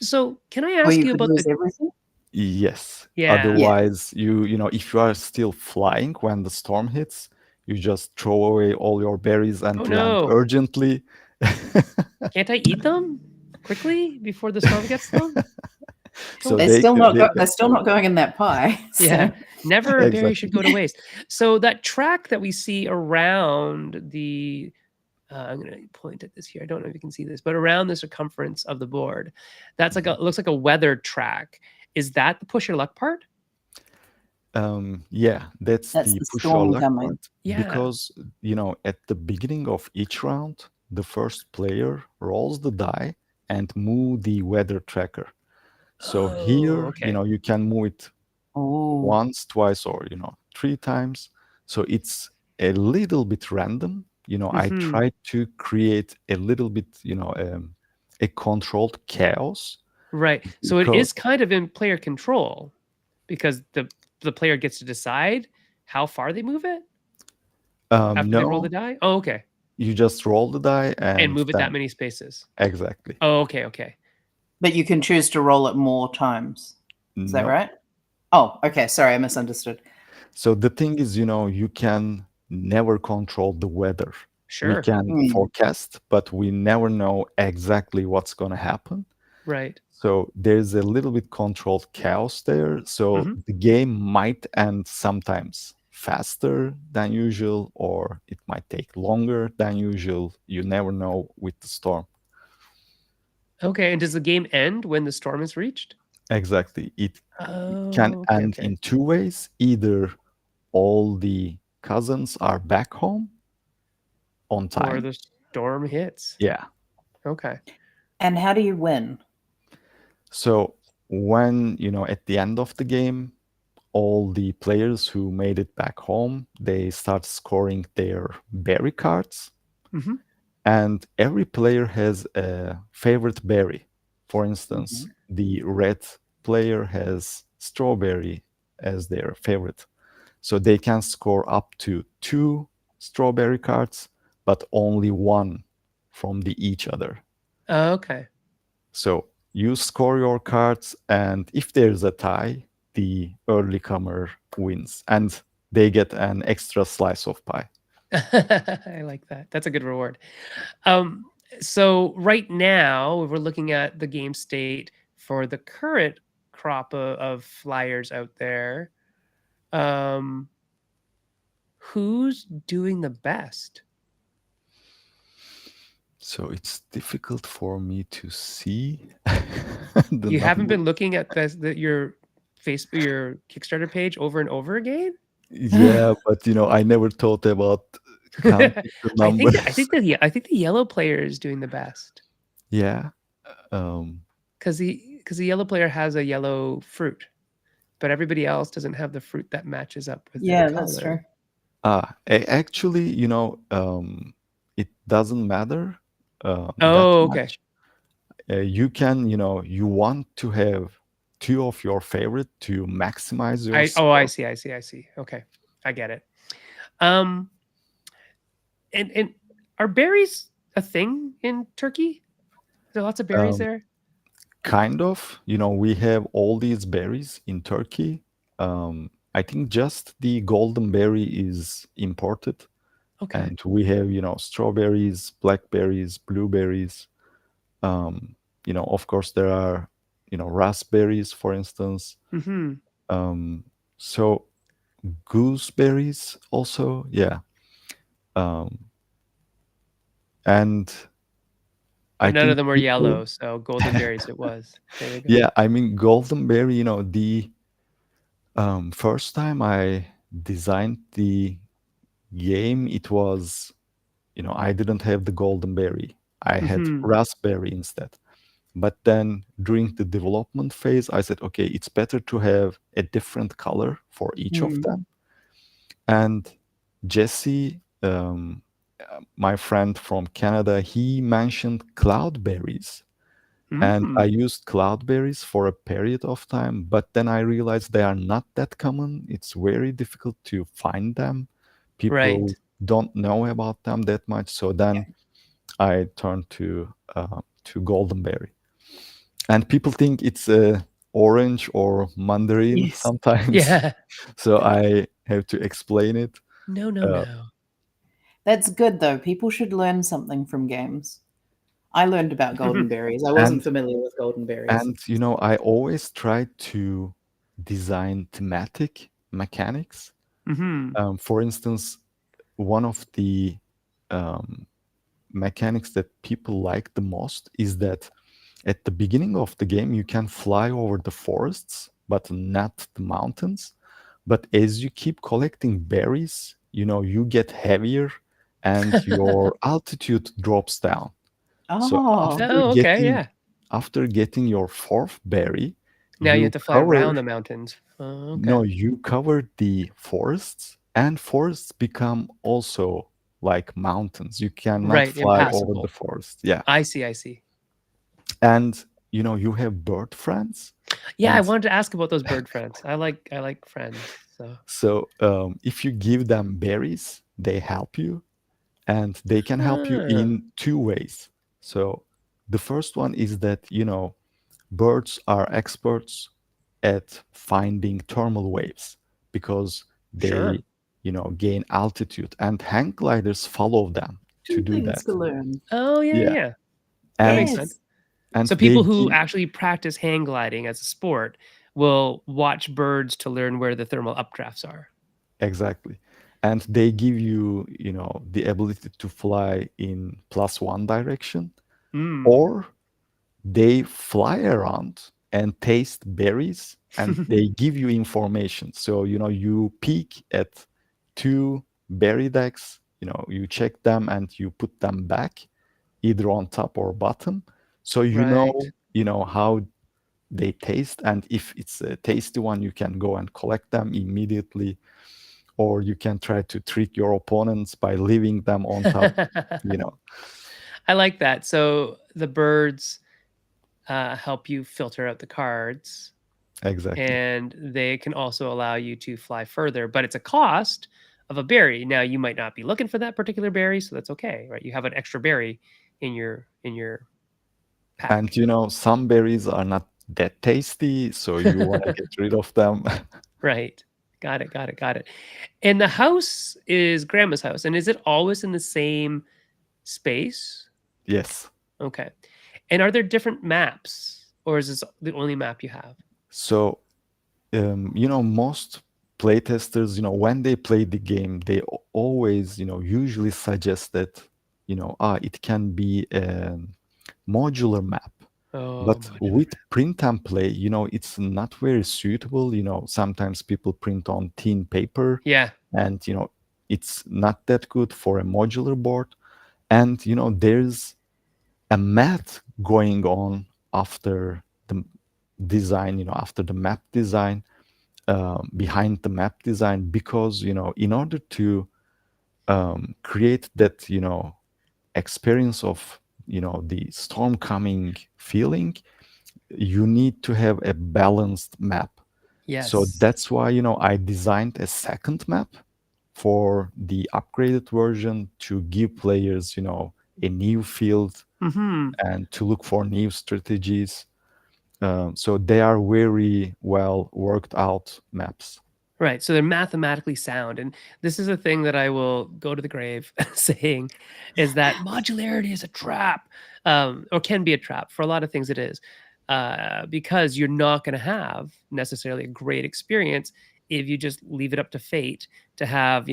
So can I Or ask you you could about lose the everything. Yes. yeah. Otherwise, you know, if you are still flying when the storm hits, you just throw away all your berries and Oh land no. urgently. Can't I eat them quickly before the storm gets to them? So Cool. They're they still can, not they go- can they're still not going in that pie. Yeah. So Never a berry should exactly. go to waste. So that track that we see around the I'm going to point at this here. I don't know if you can see this, but around the circumference of the board, that's like a Mhm. looks like a weather track. Is that the push your luck part? Yeah, that's that's the the push your storm luck coming. part Yeah. because, you know, at the beginning of each round, the first player rolls the die and move the weather tracker. So Oh, here, you okay. know, you can move it Oh, once, twice, or, you know, 3 times. So it's a little bit random. You know, I Hmm. try to create a little bit, you know, a controlled chaos Right. So it because is kind of in player control because the player gets to decide how far they move it after they roll the no, die. Oh, okay. you just roll the die And and move it that then many spaces. exactly. Oh, okay, okay. but you can choose to roll it more times. Is that No. right? Oh, okay. Sorry, I misunderstood. So the thing is, you know, you can never control the weather. We Sure. can forecast, but we never know exactly what's going to happen. Right. So there's a little bit controlled chaos there. So Mhm. the game might end sometimes faster than usual, or it might take longer than usual. You never know with the storm. Okay. And does the game end when the storm is reached? Exactly. It can Oh, okay, end okay. in 2 ways. Either all the cousins are back home on Or time. the storm hits. Yeah. Okay. And how do you win? So when, you know, at the end of the game, all the players who made it back home, they start scoring their berry cards, Hmm. and every player has a favorite berry. For instance, Mhm. the red player has strawberry as their favorite. So they can score up to 2 strawberry cards, but only one from the each other. Okay. So you score your cards, and if there's a tie, the early comer wins, and they get an extra slice of pie. I like that. That's a good reward. Um, so right now we're looking at the game state for the current crop of flyers out there. Um, who's doing the best? So it's difficult for me to see the You haven't number. been looking at your Facebook, your Kickstarter page over and over again? Yeah, but you know, I never thought about counting the I numbers. think I think the yellow player is doing the best Yeah. Um, because the yellow player has a yellow fruit, but everybody else doesn't have the fruit that matches up with their Yeah, that's true. color. actually, you know, it doesn't matter that Oh, okay. much. You can, you know, you want to have 2 of your favorite to maximize your I score. see, I see, I see. Okay, I get it. Um, and are berries a thing in Turkey? Are there lots of berries Um, there? kind of, you know, we have all these berries in Turkey. I think just the golden berry is imported, Okay. and we have, you know, strawberries, blackberries, blueberries. You know, of course, there are, you know, raspberries, for instance. Mm-hmm. Um, so gooseberries also, yeah. Um, and I But none of think them were people, yellow, so golden berries it was. There you go. yeah, I mean, golden berry, you know, the first time I designed the game, it was, you know, I didn't have the golden berry. I had Mm-hmm. raspberry instead. But then during the development phase, I said, okay, it's better to have a different color for each of Mm. them. And Jesse, my friend from Canada, he mentioned cloudberries. And I Mm. used cloudberries for a period of time, but then I realized they are not that common. It's very difficult to find them. People Right. don't know about them that much. So Yeah. then I turned to goldenberry. And people think it's a orange or mandarin Yes. sometimes. Yeah. So I have to explain it. No, no, Uh, no. That's good though. People should learn something from games. I learned about golden berries. I wasn't and familiar with golden berries. I always try to design thematic mechanics. Hmm. For instance, one of the um, mechanics that people like the most is that at the beginning of the game you can fly over the forests but not the mountains. But as you keep collecting berries, you get heavier and your altitude drops down. So Oh, Oh, okay, yeah. after getting your fourth berry, Now you have you to fly cover around the mountains. Oh, okay. no, you cover the forests, and forests become also like mountains. You cannot Right, fly over the impassable. forest. Yeah. I see, I see. And you have bird friends. Yeah, I And wanted to ask about those bird friends. I like friends. So, so if you give them berries, they help you, and they can help you ah, in two ways. So the first one is that, birds are experts at finding thermal waves because sure. they, gain altitude, and hang gliders follow them to two do things that. to learn. Oh, yeah, Yeah. yeah. That makes And sense. Yes. and So they people who give actually practice hang gliding as a sport will watch birds to learn where the thermal updrafts are. exactly. And they give you, the ability to fly in plus one direction, Mm. or they fly around and taste berries and they give you information. So, you peek at two berry decks, you check them and you put them back either on top or bottom. So Right. how they taste, and if it's a tasty one, you can go and collect them immediately, or you can try to trick your opponents by leaving them on top, you know. I like that. So the birds help you filter out the cards, Exactly. and they can also allow you to fly further, but it's a cost of a berry. Now you might not be looking for that particular berry, so that's okay, right? You have an extra berry in your And pack. some berries are not that tasty, so you want to get rid of them. Right. Got it, got it, got it. And the house is grandma's house, and is it always in the same space? Yes. Okay. And are there different maps, or is this the only map you have? So, most playtesters, when they play the game, they always, usually suggest that, it can be a modular map. Oh, But modular. with print and play, it's not very suitable. Sometimes people print on thin paper, Yeah. and, it's not that good for a modular board. And, there's a math going on after the design, after the map design, behind the map design, because, in order to create that, experience of, the storm coming feeling, you need to have a balanced map. So Yes. that's why, I designed a second map for the upgraded version to give players, a new field Mhm. and to look for new strategies. So they are very well worked out maps. Right, so they're mathematically sound, and this is a thing that I will go to the grave saying, is that modularity is a trap, or can be a trap. For a lot of things it is, because you're not gonna have necessarily a great experience if you just leave it up to fate to have,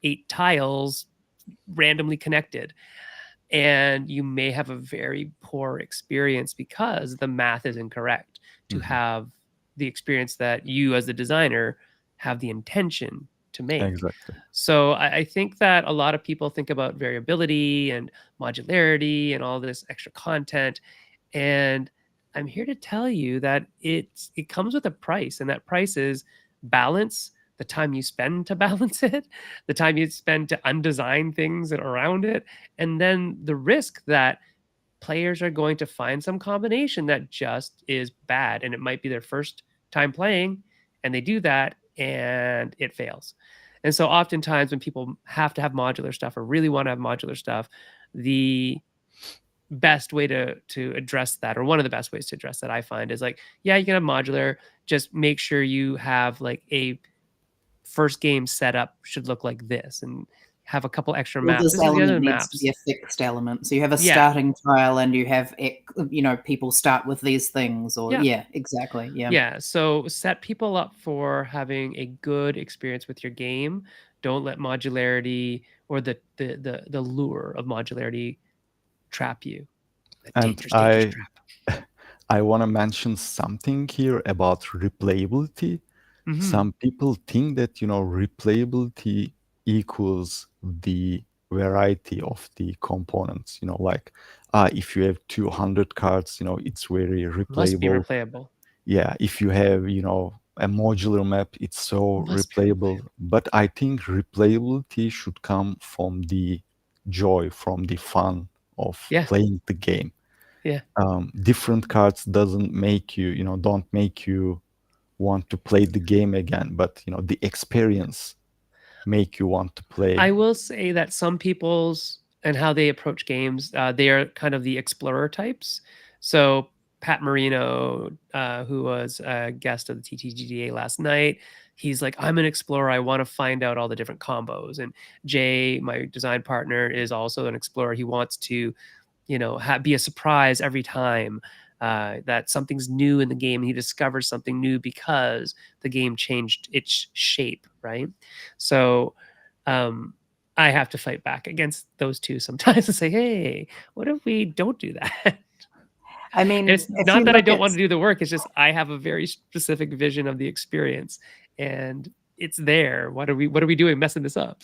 8 tiles randomly connected, and you may have a very poor experience because the math is incorrect to Mhm. have the experience that you as the designer have the intention to make. Exactly. So I think that a lot of people think about variability and modularity and all this extra content, and I'm here to tell you that it comes with a price, and that price is balance, the time you spend to balance it, the time you spend to undesign things and around it, and then the risk that players are going to find some combination that just is bad, and it might be their first time playing, and they do that and it fails. And so oftentimes when people have to have modular stuff or really want to have modular stuff, the best way to address that, or one of the best ways to address that I find, is like, yeah, you can have modular, just make sure you have like a first game setup should look like this, and have a couple extra Well, maps. this This is the other element needs to maps. be a fixed element. So you have a Yeah. starting tile and you have, people start with these things, or Yeah. exactly. Yeah. Yeah. So set people up for having a good experience with your game. Don't let modularity or the lure of modularity trap you. A And dangerous trap. I want to mention something here about replayability. Mhm. Some people think that, replayability equals the variety of the components. Like if you have 200 cards, it's very Must be replayable. replayable. Yeah, if you have, a modular map, it's so Must be replayable. But I think replayability should come from the joy, from the fun of Yeah. playing the game. Yeah. Different cards doesn't make you, don't make you want to play the game again, but the experience make you want to play. I will say that some people's and how they approach games, they are kind of the explorer types. So Pat Marino, who was a guest of the TTGDA last night, he's like, I'm an explorer. I want to find out all the different combos. And Jay, my design partner, is also an explorer. He wants to, be a surprise every time that something's new in the game. He discovers something new because the game changed its shape, right? So I have to fight back against those two sometimes and say, hey, what if we don't do that? I mean, It's if not you that I look don't at want to do the work. It's just I have a very specific vision of the experience, and it's there. What are we doing messing this up?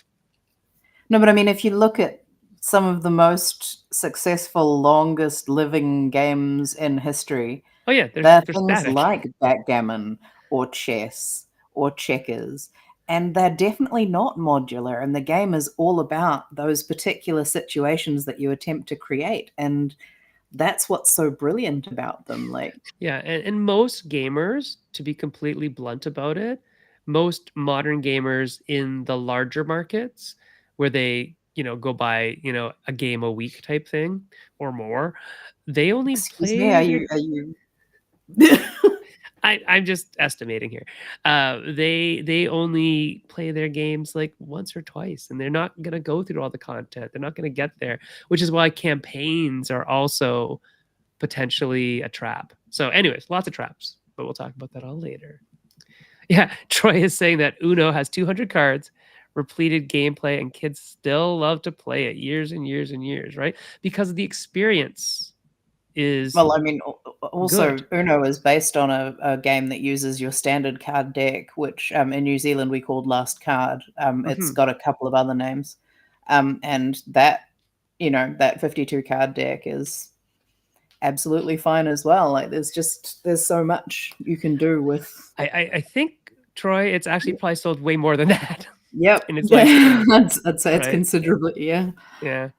No, but I mean, if you look at some of the most successful, longest living games in history, Oh yeah, they're they're things static. like backgammon or chess or checkers, and they're definitely not modular. And the game is all about those particular situations that you attempt to create, and that's what's so brilliant about them. Like, Yeah, and most gamers, to be completely blunt about it, most modern gamers in the larger markets where they, go by, a game a week type thing or more, they only excuse me, play their are you? I'm just estimating here. They only play their games like once or twice, and they're not gonna go through all the content. They're not gonna get there, which is why campaigns are also potentially a trap. So, anyways, lots of traps, but we'll talk about that all later. Yeah, Troy is saying that Uno has 200 cards, repleted gameplay, and kids still love to play it years and years and years, right? Because the experience is Well, I mean, also good. Uno is based on a game that uses your standard card deck, which in New Zealand we called Last Card. It's Mhm. got a couple of other names, and that 52 card deck is absolutely fine as well. Like, there's so much you can do with. I think, Troy, it's actually probably sold way more than that Yep, in its lifespan, I'd say it's right? considerably, yeah. Yeah.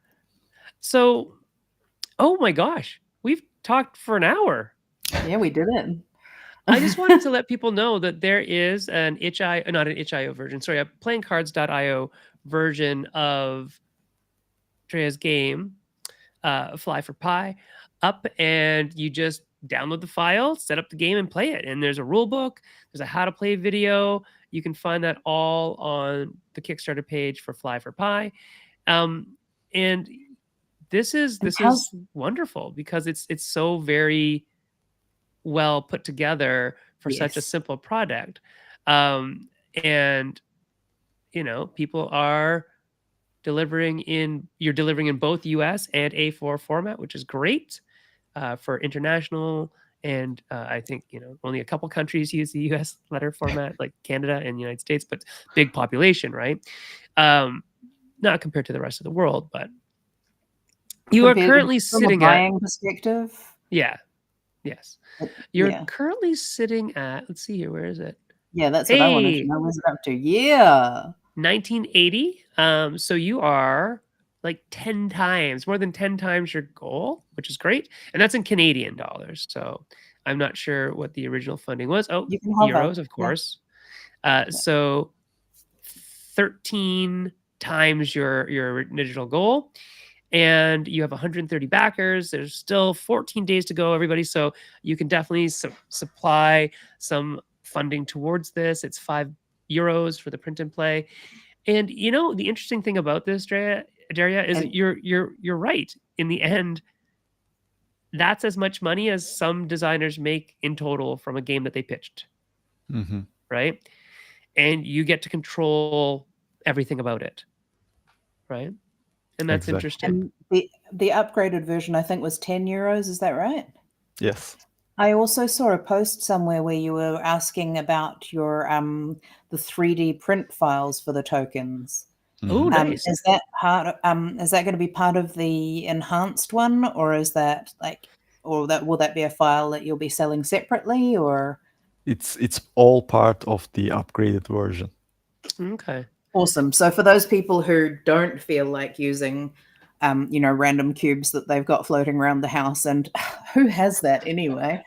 So, oh my gosh, we've talked for an hour. Yeah, we did it. I just wanted to let people know that there is an not an itch.io version, sorry, a playingcards.io version of Drea's game, Fly for Pie, up, and you just download the file, set up the game, and play it. And there's a rule book, there's a how to play video. You can find that all on the Kickstarter page for Fly for Pie. And this is wonderful because it's so very well put together for such a Yes. simple product. And people are delivering in both US and A4 format, which is great for international. And I think only a couple countries use the US letter format, like Canada and the United States, but big population, right? Not compared to the rest of the world, but you are currently From a sitting at buying perspective. yes. You're Yeah. currently sitting at, let's see here, where is it? Yeah, that's what I wanted to Hey, know. What's it up to? Yeah. 1980. So you are like 10 times, more than 10 times your goal, which is great. And that's in Canadian dollars. So I'm not sure what the original funding was. Oh, You can hover. euros, of Yeah. course. So 13 times your original goal. and you have 130 backers. There's still 14 days to go, everybody. So you can definitely supply some funding towards this. It's €5 for the print and play. And you know, the interesting thing about this, Derya, is And that you're right. In the end, that's as much money as some designers make in total from a game that they pitched, Hmm. right? And you get to control everything about it, right? And that's Exactly. interesting. and the upgraded version, I think, was €10. Is that right? Yes. I also saw a post somewhere where you were asking about your the 3D print files for the tokens. Oh, Mhm. nice. Is that is that going to be part of the enhanced one, or is that like, or that will that be a file that you'll be selling separately, or? It's all part of the upgraded version. Okay. Awesome. So for those people who don't feel like using, random cubes that they've got floating around the house, and who has that anyway?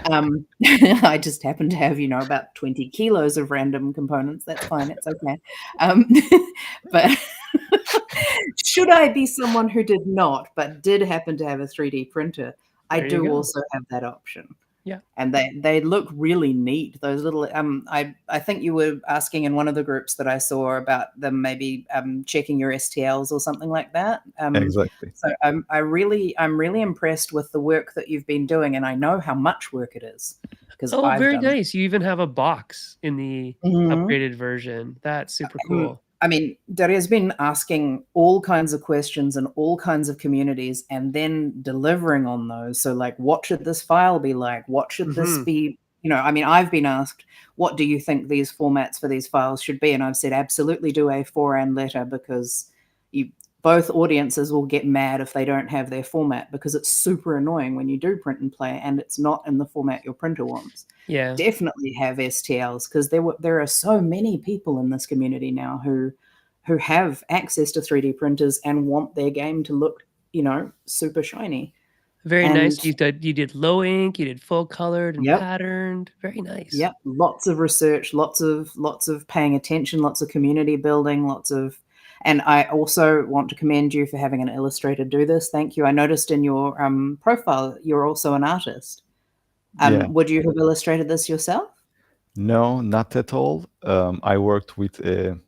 I just happen to have, about 20 kilos of random components. That's fine. It's okay. Um, but should I be someone who did not, but did happen to have a 3D printer, I There you do go. also have that option. Yeah. And they look really neat. Those little I think you were asking in one of the groups that I saw about them maybe checking your STLs or something like that. Exactly. So I'm really impressed with the work that you've been doing, and I know how much work it is because Oh, I've very done it. nice. You even have a box in the Mhm. upgraded version. That's super cool. I mean, Derya's been asking all kinds of questions in all kinds of communities and then delivering on those. So, like, what should this file be like? What should this Mhm. be? I mean, I've been asked, what do you think these formats for these files should be? And I've said, absolutely do A4 and letter, because both audiences will get mad if they don't have their format, because it's super annoying when you do print and play and it's not in the format your printer wants. Yeah. Definitely have STLs, because there are so many people in this community now who have access to 3D printers and want their game to look, super shiny. Very nice. And You did low ink, you did full colored and yep, patterned. Very nice. yep, lots of research, lots of paying attention, lots of community building, and I also want to commend you for having an illustrator do this. Thank you. I noticed in your profile you're also an artist. Yeah. Would you have illustrated this yourself? No, not at all. I worked with a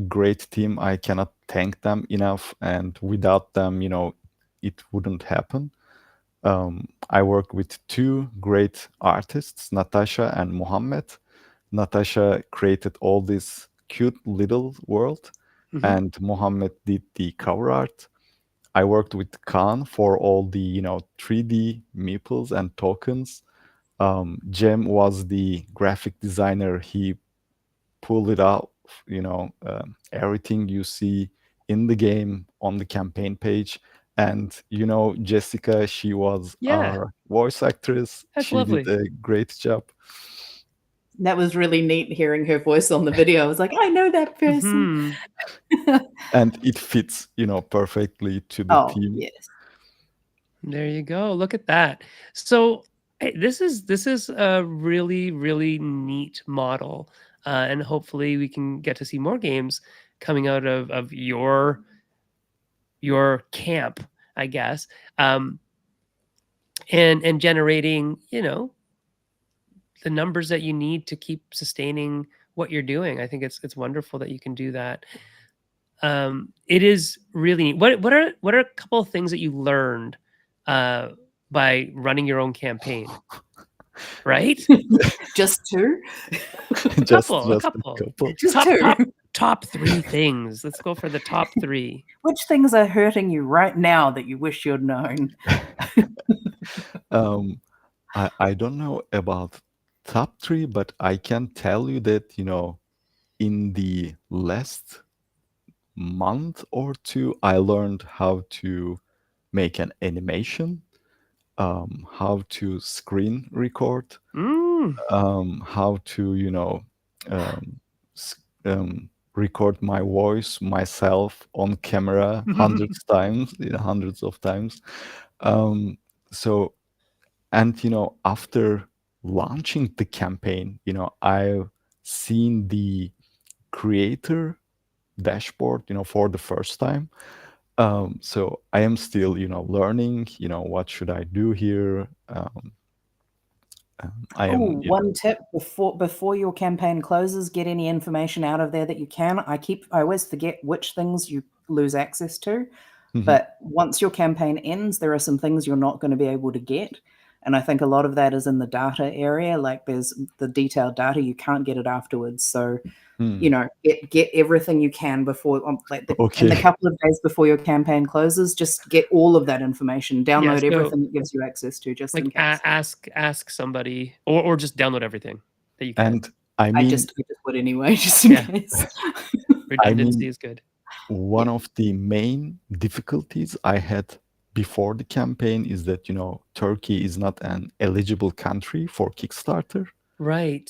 great team. I cannot thank them enough, and without them, it wouldn't happen. I work with two great artists, Natasha and Mohammed. Natasha created all this cute little world, Mhm. and Mohammed did the cover art. I worked with Khan for all the 3D meeples and tokens. Jem was the graphic designer. He pulled it out, everything you see in the game on the campaign page. And Jessica, she was Yeah. our voice actress. That's She did lovely. a great job. That was really neat hearing her voice on the video. I was like, I know that person. Mhm. And it fits, perfectly to the Oh, theme. yes. There you go. Look at that. So hey, this is a really, really neat model. And hopefully we can get to see more games coming out of your camp, I guess. And generating, the numbers that you need to keep sustaining what you're doing. I think it's wonderful that you can do that. It is really neat. What are a couple of things that you learned by running your own campaign? Right? Just two? A just couple. a couple. Just two. Top 3 things. Let's go for the top 3. Which things are hurting you right now that you wish you'd known? um I don't know about top 3, but I can tell you that in the last month or two, I learned how to make an animation, how to screen record, Mm. how to, record my voice myself on camera hundreds times, hundreds of times. Um, so, and, after launching the campaign, I've seen the creator dashboard, for the first time. So I am still, learning. What should I do here? I Oh, am, one tip before your campaign closes, get any information out of there that you can. I always forget which things you lose access to, Mhm. but once your campaign ends, there are some things you're not going to be able to get. And I think a lot of that is in the data area. Like there's the detailed data, you can't get it afterwards. So, get everything you can before, in the Okay. couple of days before your campaign closes, just get all of that information. Yeah, Download so everything it gives you access to, just in like case. ask somebody, or just download everything that you can. And I I mean, just would anyway, just in Yeah. case. Redundancy is good. one Yeah. of the main difficulties I had before the campaign is that, Turkey is not an eligible country for Kickstarter. Right.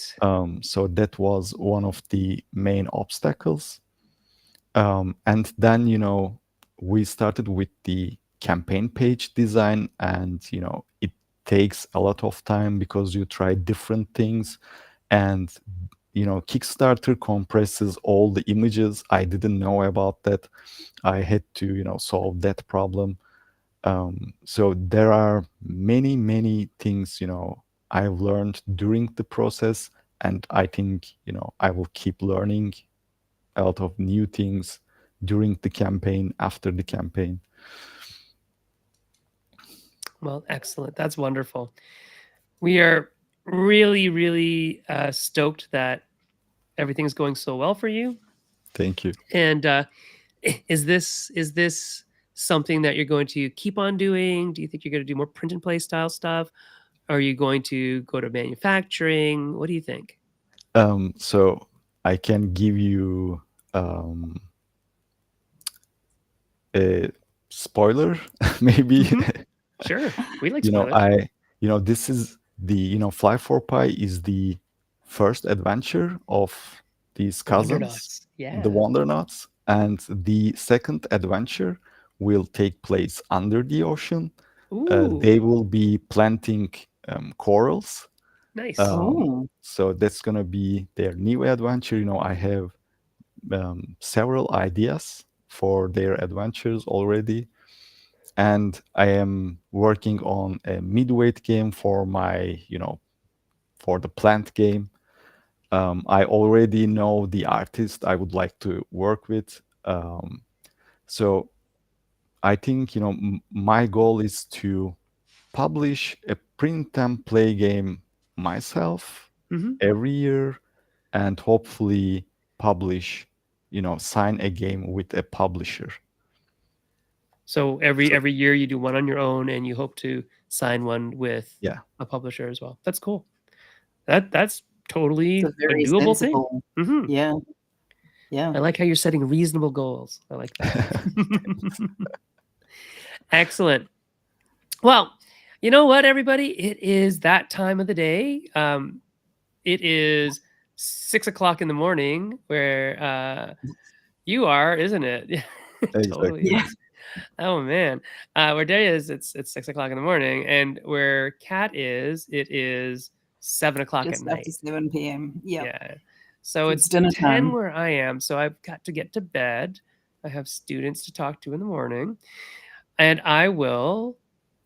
So that was one of the main obstacles. And then, we started with the campaign page design, and, it takes a lot of time because you try different things. And, Kickstarter compresses all the images. I didn't know about that. I had to, solve that problem. So there are many, many things, I've learned during the process. And I think, I will keep learning a lot of new things during the campaign, after the campaign. Well, excellent. That's wonderful. We are really, really stoked that everything's going so well for you. Thank you. And is this something that you're going to keep on doing? Do you think you're going to do more print and play style stuff? Are you going to go to manufacturing? What do you think? So I can give you a spoiler, maybe. Sure, we like spoilers. This is the, Fly for Pie is the first adventure of these cousins, Wondernauts. Yeah. the Wondernauts, and the second adventure will take place under the ocean. Ooh, They will be planting corals. nice. Oh. So that's gonna be their new adventure. I have several ideas for their adventures already, and I am working on a midweight game for my, for the plant game. I already know the artist I would like to work with. So I think, my goal is to publish a print and play game myself Mhm. every year, and hopefully publish, sign a game with a publisher. So every year you do one on your own, and you hope to sign one with Yeah. a publisher as well. That's cool. That's totally It's a a very doable thing. sensible. Mhm. Yeah. Yeah. I like how you're setting reasonable goals. I like that. Excellent. Well, you know what, everybody? It is that time of the day. It is 6 o'clock in the morning where you are, isn't it? Yeah, it totally Exactly. Yeah. is. Oh man, where Derya is, it's 6 o'clock in the morning, and where Cat is, it is 7 o'clock at Just after night. 7 p.m. Yeah. Yeah. So It's it's dinner 10 time. where I am. So I've got to get to bed. I have students to talk to in the morning. And I will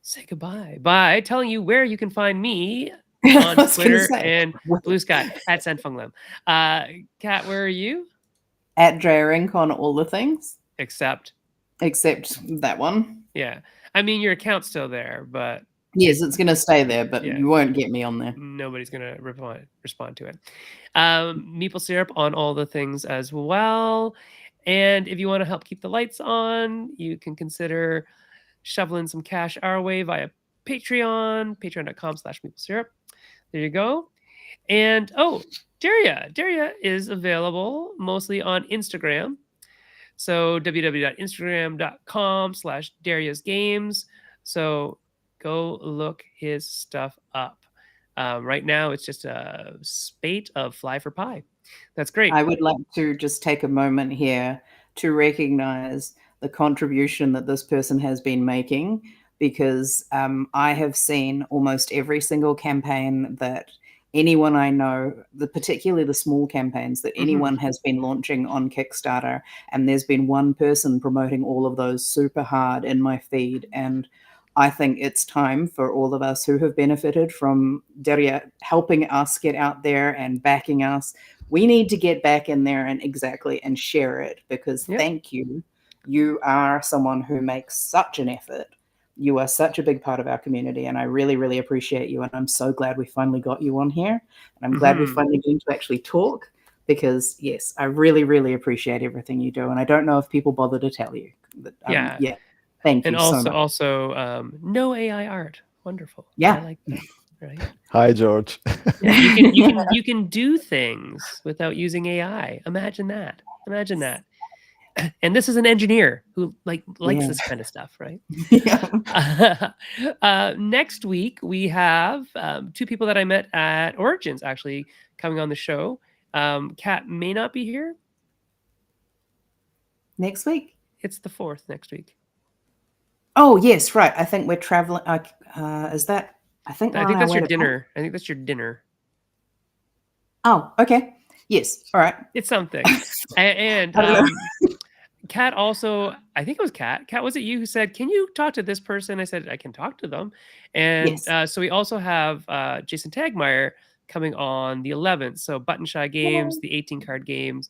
say goodbye by telling you where you can find me I on was going to Twitter say, and Blue Sky at Senfunglam. Kat, where are you? at Drarink on all the things, Except, except that one. yeah. I mean, your account's still there, but Yes, it's going to stay there, but yeah, you won't get me on there. nobody's going to respond to it. Maple syrup on all the things as well. And if you want to help keep the lights on, you can consider shoveling some cash our way via Patreon, patreon.com/maple syrup. There you go. And oh, Derya is available mostly on Instagram. So www.instagram.com/Derya's games. So go look his stuff up. Right now, it's just a spate of Fly for Pie. That's great. I would like to just take a moment here to recognize the contribution that this person has been making, because I have seen almost every single campaign that anyone I know, particularly the small campaigns that anyone has been launching on Kickstarter, and there's been one person promoting all of those super hard in my feed. And I think it's time for all of us who have benefited from Derya helping us get out there and backing us. We need to get back in there and share it, because thank you. You are someone who makes such an effort. You are such a big part of our community, and I really, really appreciate you. And I'm so glad we finally got you on here. And I'm glad we finally getting to actually talk, because yes, I really, really appreciate everything you do. And I don't know if people bother to tell you. But, yeah. Thank you so much. Also, no AI art. Wonderful. Yeah. I like that. Right. Hi, George. Yeah, you can do things without using AI. Imagine that. Imagine that. And this is an engineer who likes this kind of stuff, right? Next week we have 2 people that I met at Origins actually coming on the show. Cat may not be here next week. It's the 4th next week. Oh yes, right. I think we're traveling. Is that? I think that's your dinner. I think that's your dinner. Oh, okay. Yes. All right. It's something. And Cat also, I think it was Cat. Cat, was it you who said, can you talk to this person? I said, I can talk to them. And so we also have Jason Tagmeyer coming on the 11th. So Button Shy Games, the 18 card games.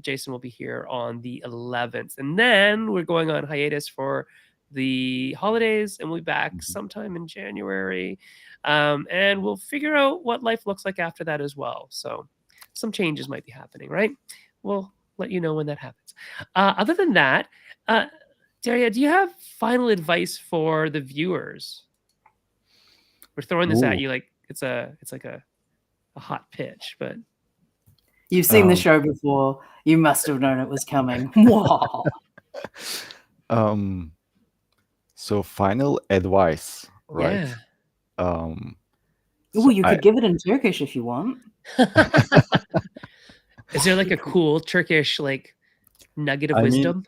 Jason will be here on the 11th. And then we're going on hiatus for the holidays, and we'll be back sometime in January. And we'll figure out what life looks like after that as well. So some changes might be happening, right? We'll let you know when that happens. Other than that, Derya, do you have final advice for the viewers? We're throwing this at you like it's like a hot pitch, but you've seen the show before. You must have known it was coming. Wow. So final advice, right? Yeah. You could give it in Turkish if you want. Is there like a cool Turkish like nugget of wisdom?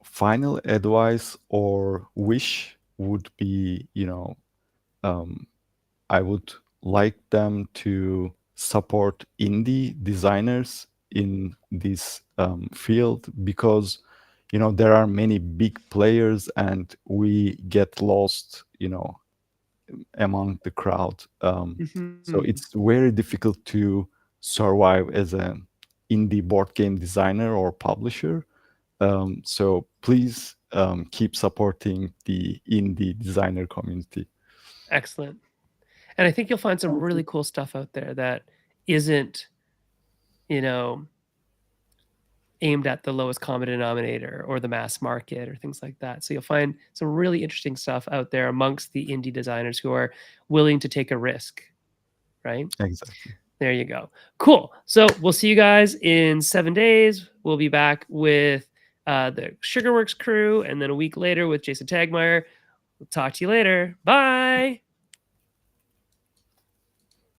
Final advice or wish would be, I would like them to support indie designers in this field, because there are many big players and we get lost among the crowd. So it's very difficult to survive as an indie board game designer or publisher. So please keep supporting the indie designer community. Excellent. And I think you'll find some really cool stuff out there that isn't, aimed at the lowest common denominator or the mass market or things like that. So you'll find some really interesting stuff out there amongst the indie designers who are willing to take a risk, right? Exactly. There you go. Cool. So we'll see you guys in 7 days. We'll be back with the Sugarworks crew, and then a week later with Jason Tagmeyer. We'll talk to you later. Bye.